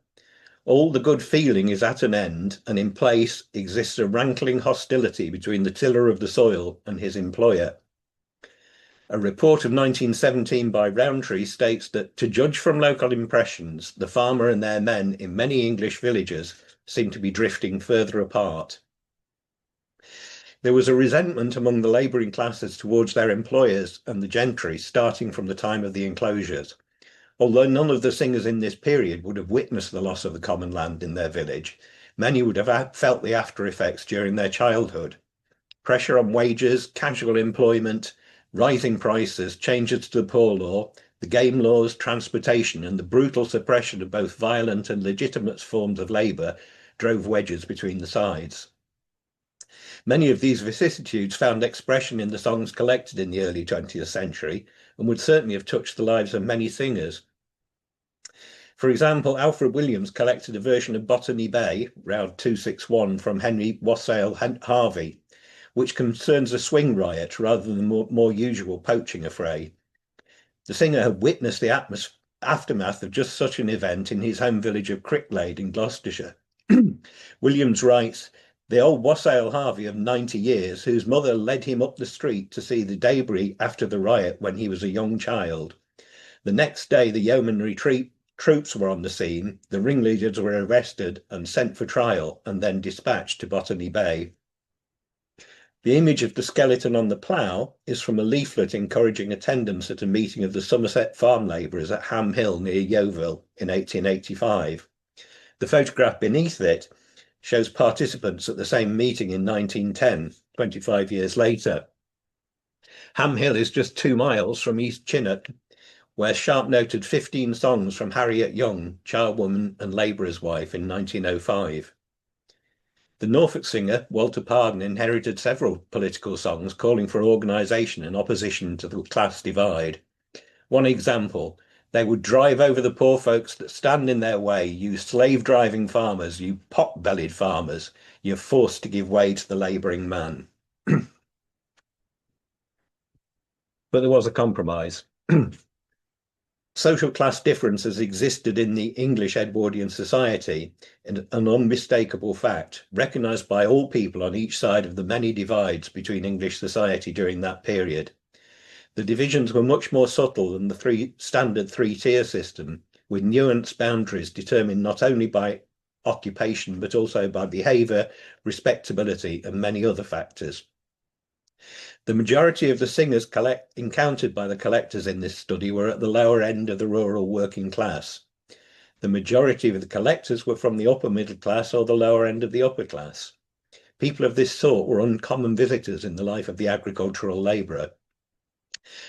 All the good feeling is at an end, and in place exists a rankling hostility between the tiller of the soil and his employer. A report of 1917 by Rowntree states that, to judge from local impressions, the farmer and their men in many English villages seem to be drifting further apart. There was a resentment among the labouring classes towards their employers and the gentry starting from the time of the enclosures. Although none of the singers in this period would have witnessed the loss of the common land in their village, many would have felt the after effects during their childhood. Pressure on wages, casual employment, rising prices, changes to the poor law, the game laws, transportation, and the brutal suppression of both violent and legitimate forms of labour drove wedges between the sides. Many of these vicissitudes found expression in the songs collected in the early 20th century and would certainly have touched the lives of many singers. For example, Alfred Williams collected a version of Botany Bay, round 261, from Henry Wassail Harvey, which concerns a swing riot rather than the more usual poaching affray. The singer had witnessed the aftermath of just such an event in his home village of Cricklade in Gloucestershire. Williams writes, "The old Wassail Harvey of 90 years, whose mother led him up the street to see the debris after the riot when he was a young child. The next day the yeomanry troops were on the scene, the ringleaders were arrested and sent for trial and then dispatched to Botany Bay." The image of the skeleton on the plough is from a leaflet encouraging attendance at a meeting of the Somerset farm labourers at Ham Hill near Yeovil in 1885. The photograph beneath it shows participants at the same meeting in 1910, 25 years later. Ham Hill is just 2 miles from East Chinnock, where Sharp noted 15 songs from Harriet Young, charwoman and labourer's wife, in 1905. The Norfolk singer, Walter Pardon, inherited several political songs calling for organisation and opposition to the class divide. One example, "They would drive over the poor folks that stand in their way, you slave-driving farmers, you pot-bellied farmers, you're forced to give way to the labouring man." But there was a compromise. Social class differences existed in the English Edwardian society, an unmistakable fact, recognised by all people on each side of the many divides between English society during that period. The divisions were much more subtle than the standard three-tier system, with nuanced boundaries determined not only by occupation but also by behaviour, respectability and many other factors. The majority of the singers encountered by the collectors in this study were at the lower end of the rural working class. The majority of the collectors were from the upper middle class or the lower end of the upper class. People of this sort were uncommon visitors in the life of the agricultural labourer.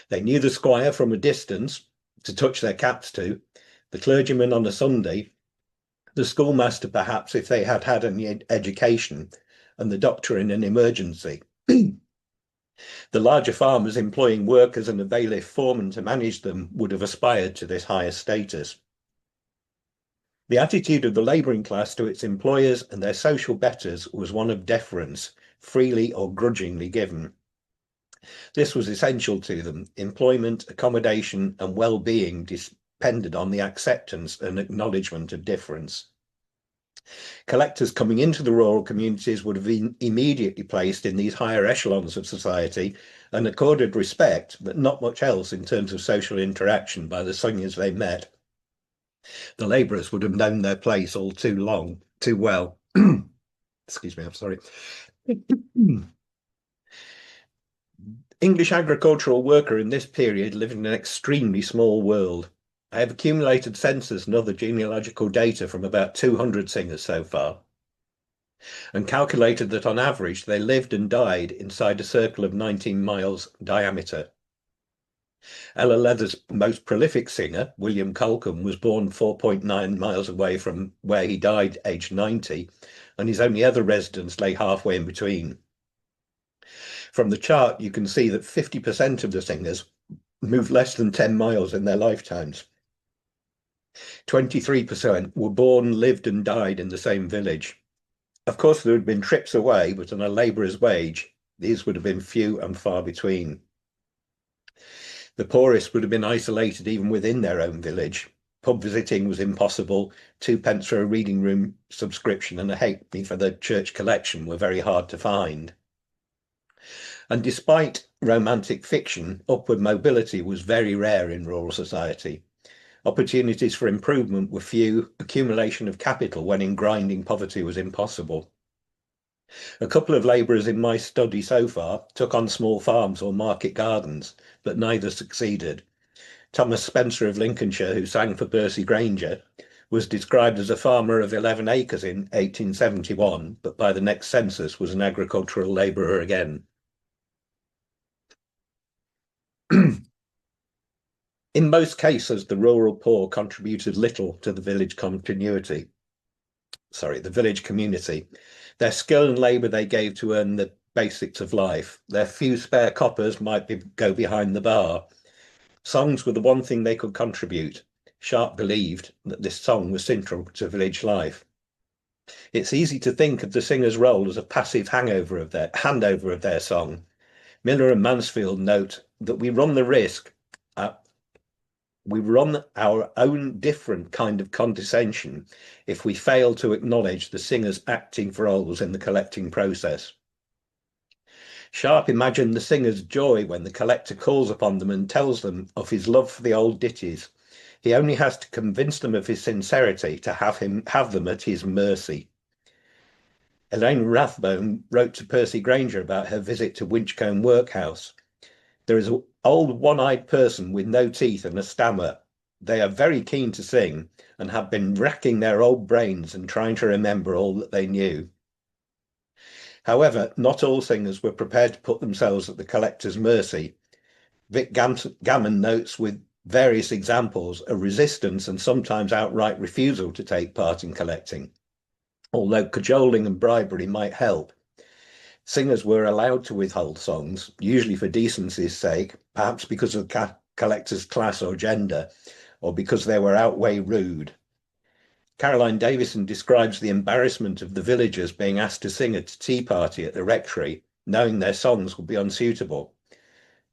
They knew the squire from a distance to touch their caps to, the clergyman on a Sunday, the schoolmaster perhaps if they had had any education, and the doctor in an emergency. The larger farmers employing workers and a bailiff foreman to manage them would have aspired to this higher status. The attitude of the labouring class to its employers and their social betters was one of deference, freely or grudgingly given. This was essential to them. Employment, accommodation, and well-being depended on the acceptance and acknowledgement of difference. Collectors coming into the rural communities would have been immediately placed in these higher echelons of society and accorded respect, but not much else in terms of social interaction by the singers they met. The labourers would have known their place all too well. Excuse me, I'm sorry. English agricultural worker in this period lived in an extremely small world. I have accumulated census and other genealogical data from about 200 singers so far, and calculated that on average they lived and died inside a circle of 19 miles diameter. Ella Leather's most prolific singer, William Colcombe, was born 4.9 miles away from where he died aged 90, and his only other residence lay halfway in between. From the chart, you can see that 50% of the singers moved less than 10 miles in their lifetimes. 23% were born, lived and died in the same village. Of course, there had been trips away, but on a labourer's wage, these would have been few and far between. The poorest would have been isolated even within their own village. Pub visiting was impossible. 2p for a reading room subscription and a halfpenny for the church collection were very hard to find. And despite romantic fiction, upward mobility was very rare in rural society. Opportunities for improvement were few, accumulation of capital when in grinding poverty was impossible. A couple of labourers in my study so far took on small farms or market gardens, but neither succeeded. Thomas Spencer of Lincolnshire, who sang for Percy Grainger, was described as a farmer of 11 acres in 1871, but by the next census was an agricultural labourer again. In most cases, the rural poor contributed little to the village community. Their skill and labour they gave to earn the basics of life. Their few spare coppers might go behind the bar. Songs were the one thing they could contribute. Sharp believed that this song was central to village life. It's easy to think of the singer's role as a passive handover of their song. Miller and Mansfield note that we run our own different kind of condescension if we fail to acknowledge the singer's acting roles in the collecting process. Sharp imagined the singer's joy when the collector calls upon them and tells them of his love for the old ditties. He only has to convince them of his sincerity to have them at his mercy. Elaine Rathbone wrote to Percy Grainger about her visit to Winchcombe Workhouse. There is an old one-eyed person with no teeth and a stammer. They are very keen to sing and have been racking their old brains and trying to remember all that they knew. However, not all singers were prepared to put themselves at the collector's mercy. Vic Gammon notes with various examples of resistance and sometimes outright refusal to take part in collecting. Although cajoling and bribery might help, singers were allowed to withhold songs, usually for decency's sake, perhaps because of the collector's class or gender, or because they were outweigh rude. Caroline Davison describes the embarrassment of the villagers being asked to sing at a tea party at the rectory, knowing their songs would be unsuitable.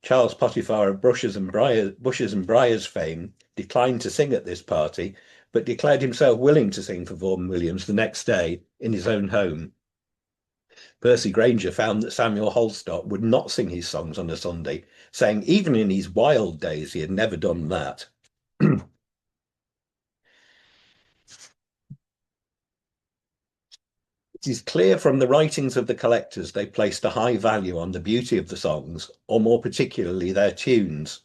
Charles Potiphar of Bushes and Briars fame declined to sing at this party, but declared himself willing to sing for Vaughan Williams the next day in his own home. Percy Grainger found that Samuel Holstock would not sing his songs on a Sunday, saying even in his wild days he had never done that. It is clear from the writings of the collectors they placed a high value on the beauty of the songs, or more particularly their tunes.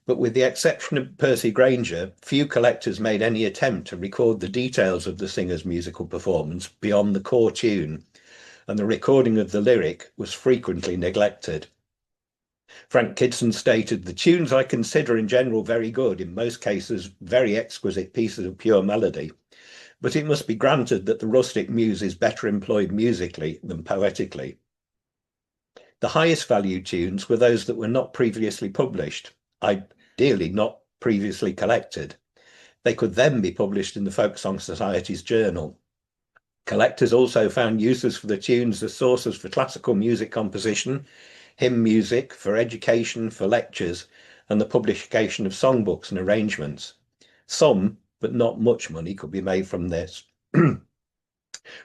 But with the exception of Percy Grainger, few collectors made any attempt to record the details of the singer's musical performance beyond the core tune, and the recording of the lyric was frequently neglected. Frank Kidson stated, "The tunes I consider in general very good, in most cases very exquisite pieces of pure melody, but it must be granted that the rustic muse is better employed musically than poetically." The highest valued tunes were those that were not previously published, ideally not previously collected. They could then be published in the Folk Song Society's journal. Collectors also found uses for the tunes as sources for classical music composition, hymn music, for education, for lectures, and the publication of songbooks and arrangements. Some, but not much money, could be made from this.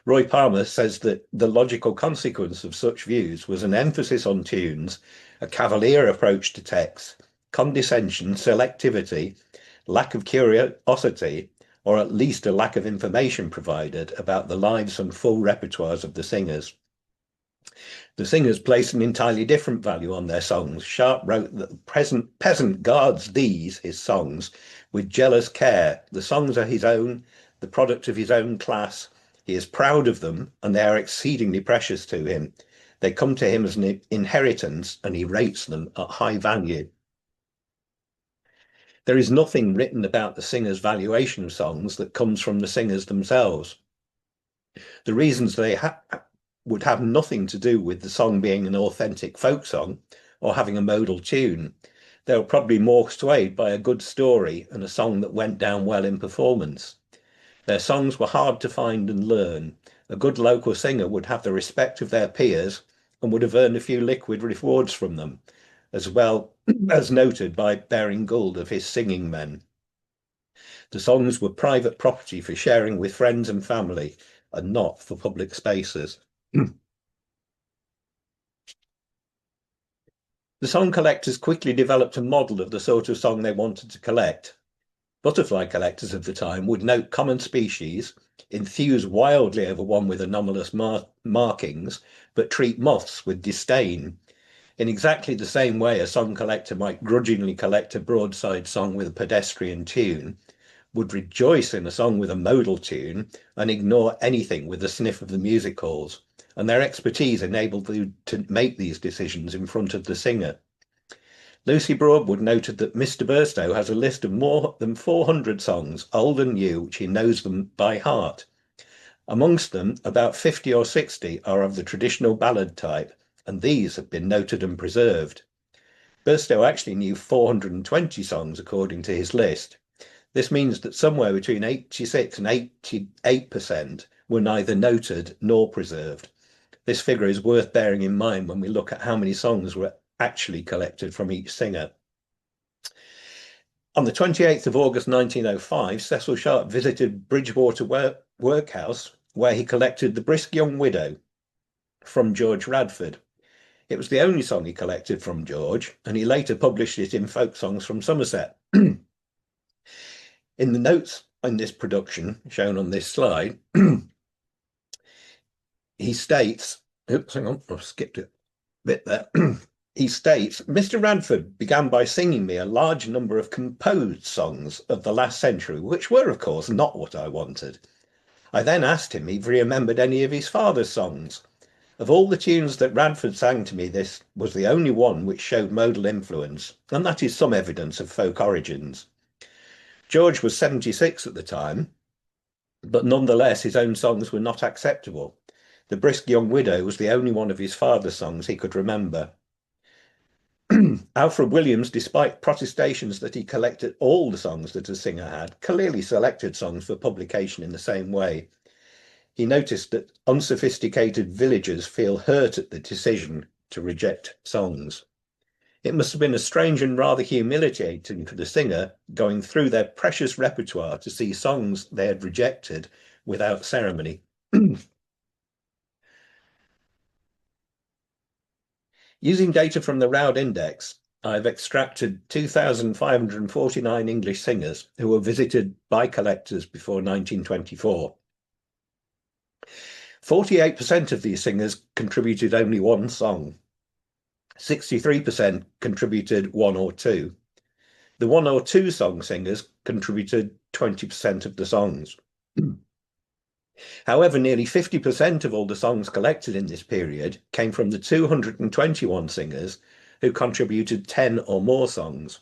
Roy Palmer says that the logical consequence of such views was an emphasis on tunes, a cavalier approach to text, condescension, selectivity, lack of curiosity, or at least a lack of information provided about the lives and full repertoires of the singers. The singers placed an entirely different value on their songs. Sharp wrote that the peasant guards these, his songs, with jealous care. The songs are his own, the product of his own class. He is proud of them, and they are exceedingly precious to him. They come to him as an inheritance, and he rates them at high value. There is nothing written about the singer's valuation of songs that comes from the singers themselves. The reasons they would have nothing to do with the song being an authentic folk song or having a modal tune. They were probably more swayed by a good story and a song that went down well in performance. Their songs were hard to find and learn. A good local singer would have the respect of their peers and would have earned a few liquid rewards from them, as well as noted by Baring Gould of his singing men. The songs were private property for sharing with friends and family and not for public spaces. The song collectors quickly developed a model of the sort of song they wanted to collect. Butterfly collectors of the time would note common species, enthuse wildly over one with anomalous markings, but treat moths with disdain. In exactly the same way a song collector might grudgingly collect a broadside song with a pedestrian tune, would rejoice in a song with a modal tune, and ignore anything with the sniff of the music halls, and their expertise enabled them to make these decisions in front of the singer. Lucy Broadwood noted that Mr. Burstow has a list of more than 400 songs, old and new, which he knows them by heart. Amongst them, about 50 or 60 are of the traditional ballad type, and these have been noted and preserved. Burstow actually knew 420 songs according to his list. This means that somewhere between 86 and 88% were neither noted nor preserved. This figure is worth bearing in mind when we look at how many songs were actually collected from each singer. On the 28th of August 1905, Cecil Sharp visited Bridgewater Workhouse, where he collected The Brisk Young Widow from George Radford. It was the only song he collected from George, and he later published it in Folk Songs from Somerset. In the notes on this production, shown on this slide, he states, oops, hang on, I've skipped a bit there. He states, Mr. Radford began by singing me a large number of composed songs of the last century, which were, of course, not what I wanted. I then asked him if he remembered any of his father's songs. Of all the tunes that Radford sang to me, this was the only one which showed modal influence, and that is some evidence of folk origins. George was 76 at the time, but nonetheless his own songs were not acceptable. The Brisk Young Widow was the only one of his father's songs he could remember. Alfred Williams, despite protestations that he collected all the songs that a singer had, clearly selected songs for publication in the same way. He noticed that unsophisticated villagers feel hurt at the decision to reject songs. It must have been a strange and rather humiliating for the singer going through their precious repertoire to see songs they had rejected without ceremony. Using data from the Roud Index, I've extracted 2,549 English singers who were visited by collectors before 1924. 48% of these singers contributed only one song. 63% contributed one or two. The one or two song singers contributed 20% of the songs. However, nearly 50% of all the songs collected in this period came from the 221 singers who contributed 10 or more songs.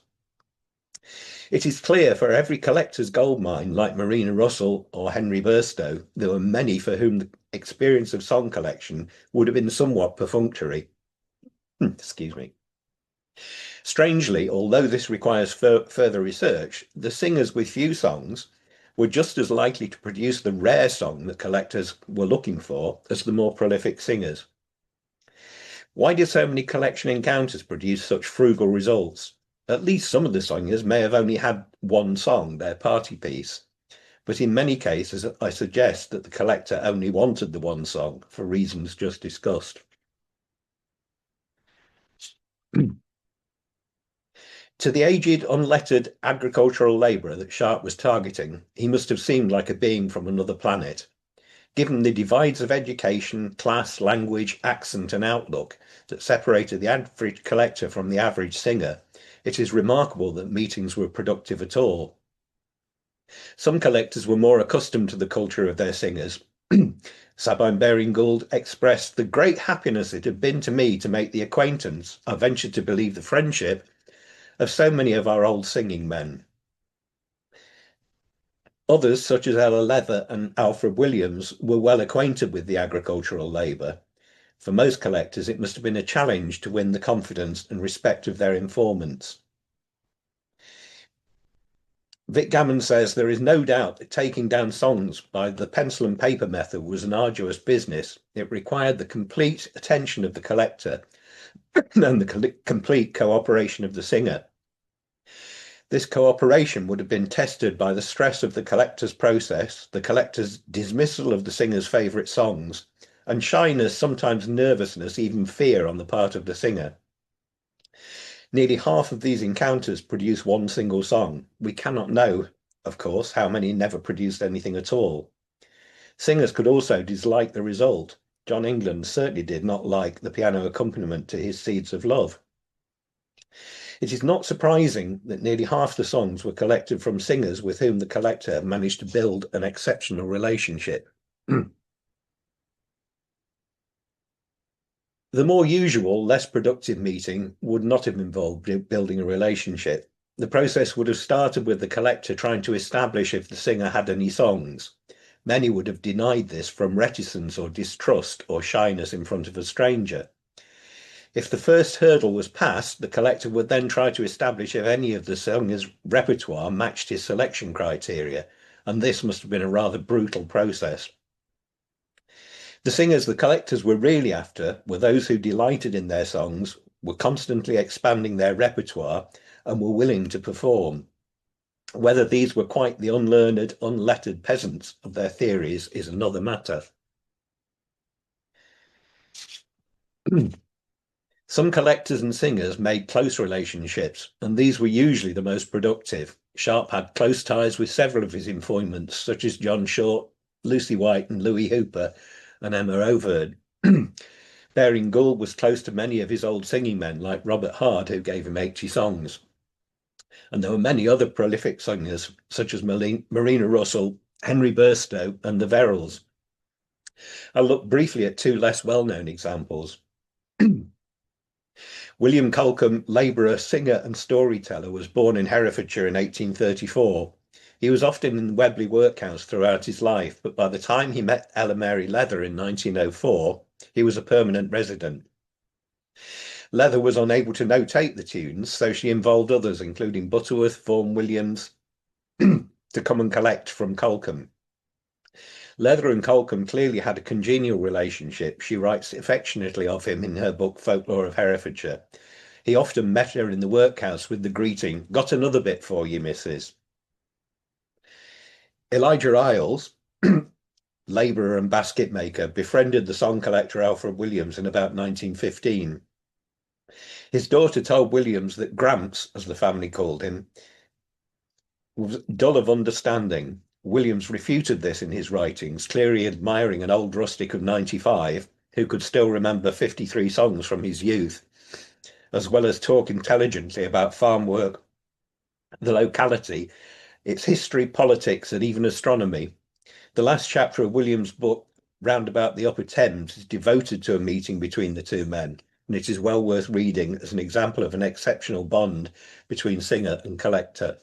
It is clear for every collector's goldmine, like Marina Russell or Henry Burstow, there were many for whom the experience of song collection would have been somewhat perfunctory. Excuse me. Strangely, although this requires further research, the singers with few songs were just as likely to produce the rare song that collectors were looking for as the more prolific singers. Why did so many collection encounters produce such frugal results? At least some of the singers may have only had one song, their party piece, but in many cases I suggest that the collector only wanted the one song for reasons just discussed. To the aged, unlettered agricultural labourer that Sharp was targeting, he must have seemed like a being from another planet. Given the divides of education, class, language, accent and outlook that separated the average collector from the average singer, it is remarkable that meetings were productive at all. Some collectors were more accustomed to the culture of their singers. Sabine Baring-Gould expressed the great happiness it had been to me to make the acquaintance, I ventured to believe the friendship, of so many of our old singing men. Others, such as Ella Leather and Alfred Williams, were well acquainted with the agricultural labour. For most collectors, it must have been a challenge to win the confidence and respect of their informants. Vic Gammon says there is no doubt that taking down songs by the pencil and paper method was an arduous business. It required the complete attention of the collector and the complete cooperation of the singer. This cooperation would have been tested by the stress of the collector's process, the collector's dismissal of the singer's favourite songs, and shyness, sometimes nervousness, even fear on the part of the singer. Nearly half of these encounters produce one single song. We cannot know, of course, how many never produced anything at all. Singers could also dislike the result. John England certainly did not like the piano accompaniment to his Seeds of Love. It is not surprising that nearly half the songs were collected from singers with whom the collector managed to build an exceptional relationship. The more usual, less productive meeting would not have involved building a relationship. The process would have started with the collector trying to establish if the singer had any songs. Many would have denied this from reticence or distrust or shyness in front of a stranger. If the first hurdle was passed, the collector would then try to establish if any of the singer's repertoire matched his selection criteria, and this must have been a rather brutal process. The singers the collectors were really after were those who delighted in their songs, were constantly expanding their repertoire, and were willing to perform. Whether these were quite the unlearned, unlettered peasants of their theories is another matter. Some collectors and singers made close relationships, and these were usually the most productive. Sharp had close ties with several of his informants, such as John Short, Lucy White and Louis Hooper, and Emma Overd. Baring-Gould was close to many of his old singing men, like Robert Hard, who gave him 80 songs. And there were many other prolific singers, such as Marina Russell, Henry Burstow, and the Verrills. I'll look briefly at two less well-known examples. William Colcombe, labourer, singer and storyteller, was born in Herefordshire in 1834. He was often in the Webley workhouse throughout his life, but by the time he met Ella Mary Leather in 1904, he was a permanent resident. Leather was unable to notate the tunes, so she involved others, including Butterworth, Vaughan Williams, to come and collect from Colcombe. Leather and Colcombe clearly had a congenial relationship. She writes affectionately of him in her book Folklore of Herefordshire. He often met her in the workhouse with the greeting, "Got another bit for you, missus." Elijah Isles, labourer and basket maker, befriended the song collector Alfred Williams in about 1915. His daughter told Williams that Gramps, as the family called him, was dull of understanding. Williams refuted this in his writings, clearly admiring an old rustic of 95 who could still remember 53 songs from his youth, as well as talk intelligently about farm work, the locality, its history, politics, and even astronomy. The last chapter of Williams' book, Round About the Upper Thames, is devoted to a meeting between the two men, and it is well worth reading as an example of an exceptional bond between singer and collector.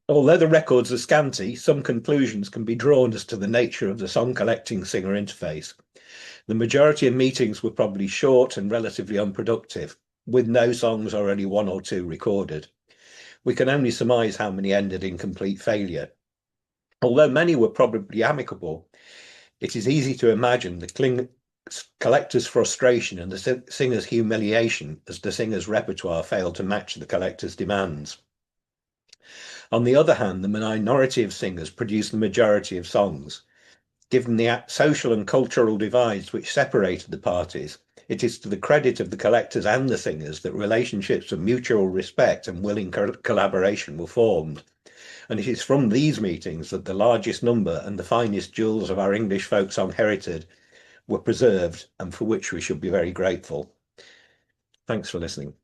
Although the records are scanty, some conclusions can be drawn as to the nature of the song collecting singer interface. The majority of meetings were probably short and relatively unproductive, with no songs or only one or two recorded. we can only surmise how many ended in complete failure. Although many were probably amicable, it is easy to imagine the collector's frustration and the singer's humiliation as the singer's repertoire failed to match the collector's demands. On the other hand, the minority of singers produced the majority of songs. Given the social and cultural divides which separated the parties, it is to the credit of the collectors and the singers that relationships of mutual respect and willing collaboration were formed. And it is from these meetings that the largest number and the finest jewels of our English folk song heritage were preserved, and for which we should be very grateful. Thanks for listening.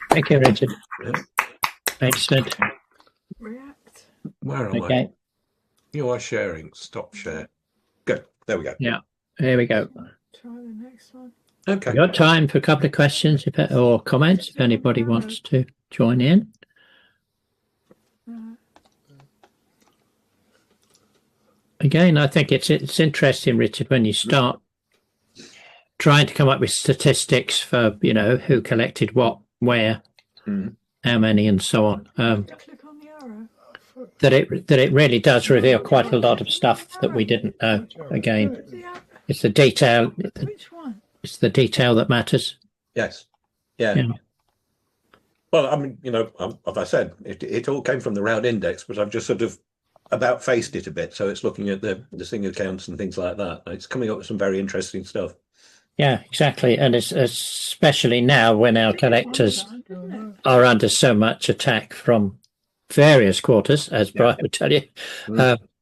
Thank you, Richard. Excellent. React. Where am I? You are sharing. Stop share. Good. There we go. Yeah. Here we go. Try the next one. Okay. We've got time for a couple of questions or comments if anybody wants to join in. Again, I think it's interesting, Richard, when you start trying to come up with statistics for, you know, who collected what, where, how many, and so on. Click on the arrow. That it really does reveal quite a lot of stuff that we didn't know. Again, it's the detail. Which one? It's the detail that matters. Yes. Yeah. Well, I mean, you know, as I said, it all came from the Round Index, but I've just sort of about faced it a bit. So it's looking at the singer counts and things like that. It's coming up with some very interesting stuff. Yeah, exactly. And it's especially now when our collectors are under so much attack from various quarters, as Brian would tell you.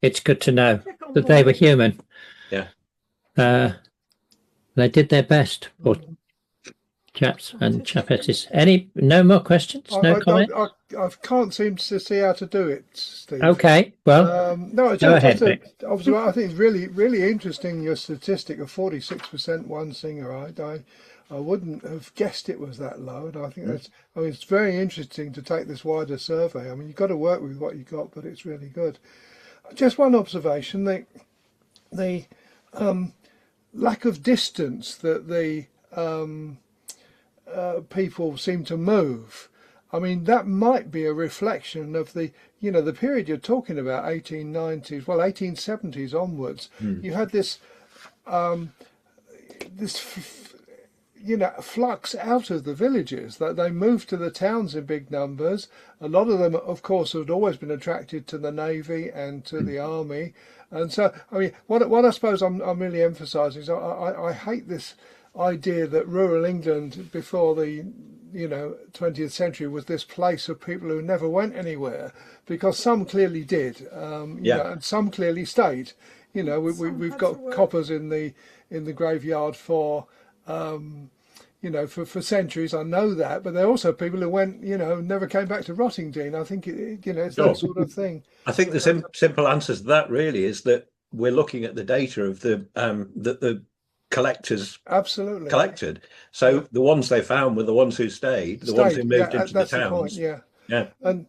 It's good to know that they were human. Yeah. They did their best, poor chaps and chapettes. No more questions? No comment? I can't seem to see how to do it, Steve. Okay, well, no, go ahead, obviously, I think it's really, really interesting, your statistic of 46% one singer. I wouldn't have guessed it was that low, and I think it's very interesting to take this wider survey. I mean, you've got to work with what you got, but it's really good. Just one observation: the lack of distance that the people seem to move. I mean, that might be a reflection of the period you're talking about, 1890s, well, 1870s onwards. You had this flux out of the villages, that they moved to the towns in big numbers. A lot of them, of course, had always been attracted to the navy and to the army. And so, I mean, what I suppose I'm really emphasising is I hate this idea that rural England before the 20th century was this place of people who never went anywhere, because some clearly did, and some clearly stayed. We've got coppers in the graveyard for centuries. I know that, but there are also people who went, never came back to Rottingdean. I think it's that sort of thing. I think the simple answer to that really is that we're looking at the data of the collectors absolutely collected. So the ones they found were the ones who stayed, the ones who moved into the towns. The point, And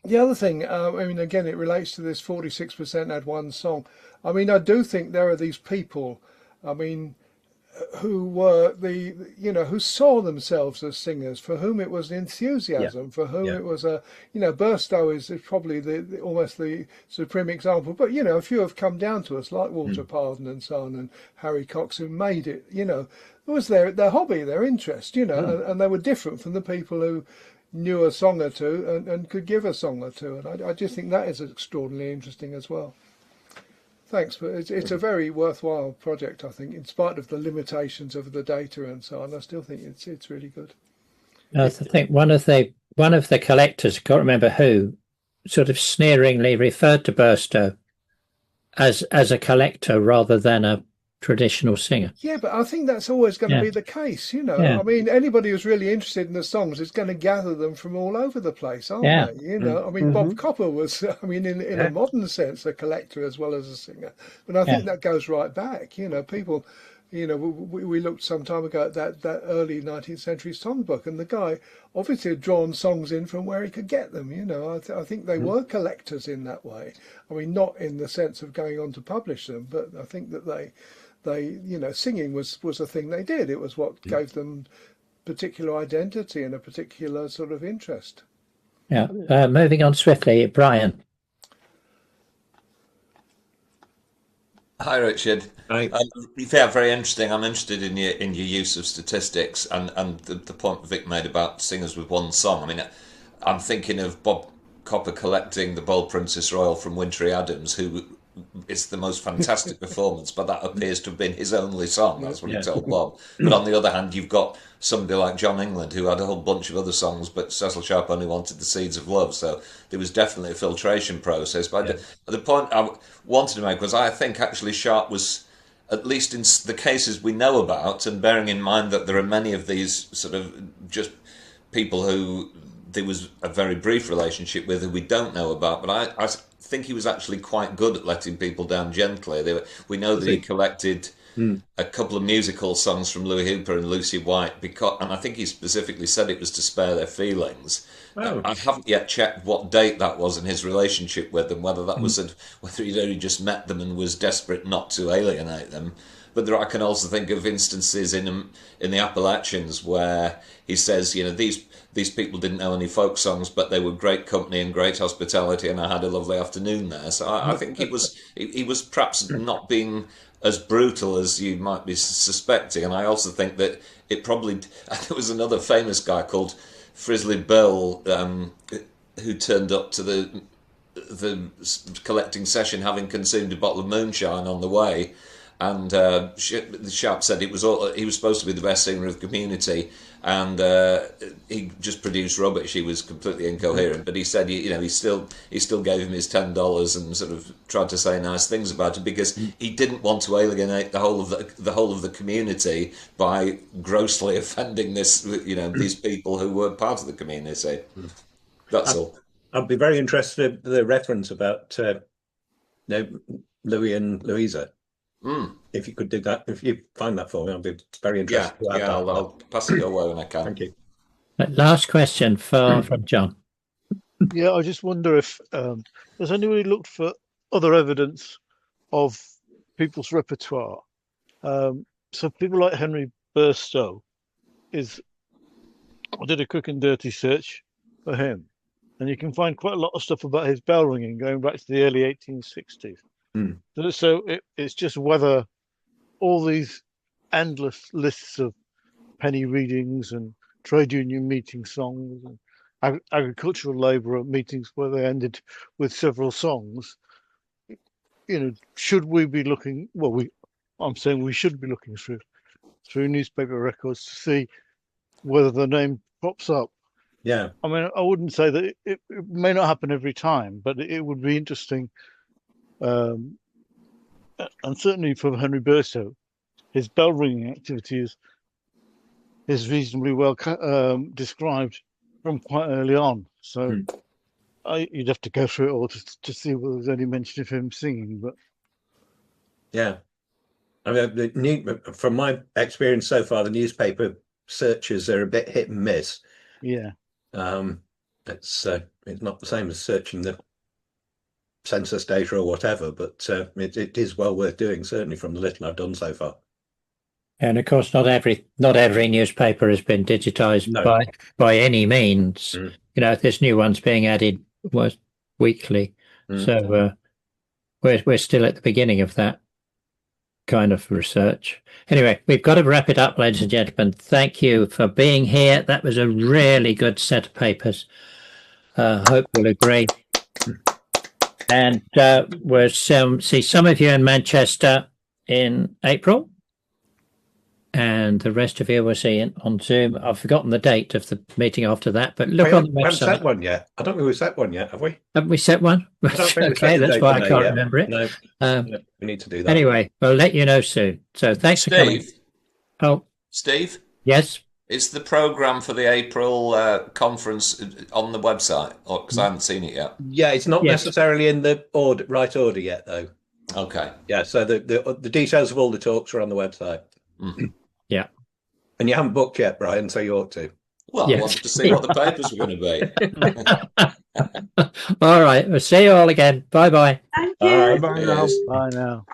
the other thing, I mean, again, it relates to this 46% had one song. I mean, I do think there are these people, I mean, who were who saw themselves as singers, for whom it was enthusiasm, for whom it was Burstow is probably almost the supreme example. But a few have come down to us, like Walter Pardon and so on, and Harry Cox, who made it. It was their hobby, their interest, and they were different from the people who knew a song or two and could give a song or two. And I just think that is extraordinarily interesting as well. Thanks, but it's a very worthwhile project, I think, in spite of the limitations of the data and so on. I still think it's really good. I think one of the collectors, I can't remember who, sort of sneeringly referred to Burstow as a collector rather than a traditional singer. Yeah, but I think that's always going to be the case, I mean, anybody who's really interested in the songs is going to gather them from all over the place, aren't they? I mean, Bob Copper was, I mean, in a modern sense, a collector as well as a singer. But I think that goes right back, people, we looked some time ago at that early 19th century songbook, and the guy obviously had drawn songs in from where he could get them, I think they were collectors in that way. I mean, not in the sense of going on to publish them, but I think that they, singing was a thing they did. It was what gave them particular identity and a particular sort of interest. Yeah. Moving on swiftly, Brian. Hi, Richard. Hi. Yeah, very interesting. I'm interested in your use of statistics and the point Vic made about singers with one song. I mean, I'm thinking of Bob Copper collecting the Bold Princess Royal from Wintry Adams, who is the most fantastic performance, but that appears to have been his only song. That's what he told Bob. But on the other hand, you've got somebody like John England, who had a whole bunch of other songs, but Cecil Sharp only wanted the Seeds of Love. So there was definitely a filtration process. But the point I wanted to make was I think actually Sharp was, at least in the cases we know about, and bearing in mind that there are many of these sort of just people who there was a very brief relationship with who we don't know about, but I think he was actually quite good at letting people down gently. We know that he collected a couple of musical songs from Louis Hooper and Lucy White, and I think he specifically said it was to spare their feelings. Oh. I haven't yet checked what date that was in his relationship with them, whether that was whether he'd only just met them and was desperate not to alienate them. But I can also think of instances in the Appalachians where he says, these people didn't know any folk songs, but they were great company and great hospitality, and I had a lovely afternoon there. So I think he was perhaps not being as brutal as you might be suspecting. And I also think that there was another famous guy called Frizzly Bill who turned up to the collecting session having consumed a bottle of moonshine on the way. And Sharp said he was supposed to be the best singer of the community, and he just produced rubbish. He was completely incoherent. But he said, he still gave him his $10 and sort of tried to say nice things about it because he didn't want to alienate the whole of the community by grossly offending these people who were part of the community. That's all. I'd be very interested in the reference about Louis and Louisa. If you could do that, if you find that for me, I'll be very interested. I'll pass it your way when I can. Thank you. Last question from John. Yeah, I just wonder if has anybody looked for other evidence of people's repertoire? So people like Henry Burstow I did a quick and dirty search for him, and you can find quite a lot of stuff about his bell ringing going back to the early 1860s. So it's just whether all these endless lists of penny readings and trade union meeting songs and agricultural labourer meetings where they ended with several songs, should we be looking? Well, I'm saying we should be looking through newspaper records to see whether the name pops up. Yeah. I mean, I wouldn't say that it may not happen every time, but it would be interesting. And certainly for Henry Burstow, his bell ringing activity is reasonably well described from quite early on. So you'd have to go through it all to see whether there's any mention of him singing. But yeah, I mean, from my experience so far, the newspaper searches are a bit hit and miss. Yeah, it's not the same as searching the census data or whatever, but it is well worth doing, certainly from the little I've done so far. And of course, not every newspaper has been digitized by any means. This new one's being added weekly, so we're still at the beginning of that kind of research. Anyway, we've got to wrap it up, ladies and gentlemen. Thank you for being here. That was a really good set of papers. Hope you'll agree. And we'll see some of you in Manchester in April, and the rest of you we'll see on Zoom. I've forgotten the date of the meeting after that, but look on the website. We haven't set one yet. I don't think we've set one yet, have we? Haven't we set one? Okay, that's why I can't remember it. No, we need to do that. Anyway, we'll let you know soon. So thanks for coming. Oh, Steve? Yes? Is the programme for the April conference on the website? Because I haven't seen it yet. Yeah, it's not necessarily in the right order yet, though. Okay. Yeah, so the details of all the talks are on the website. Yeah. And you haven't booked yet, Brian, so you ought to. Well, I wanted to see what the papers were going to be. All right. We'll see you all again. Bye-bye. Thank you. Bye now.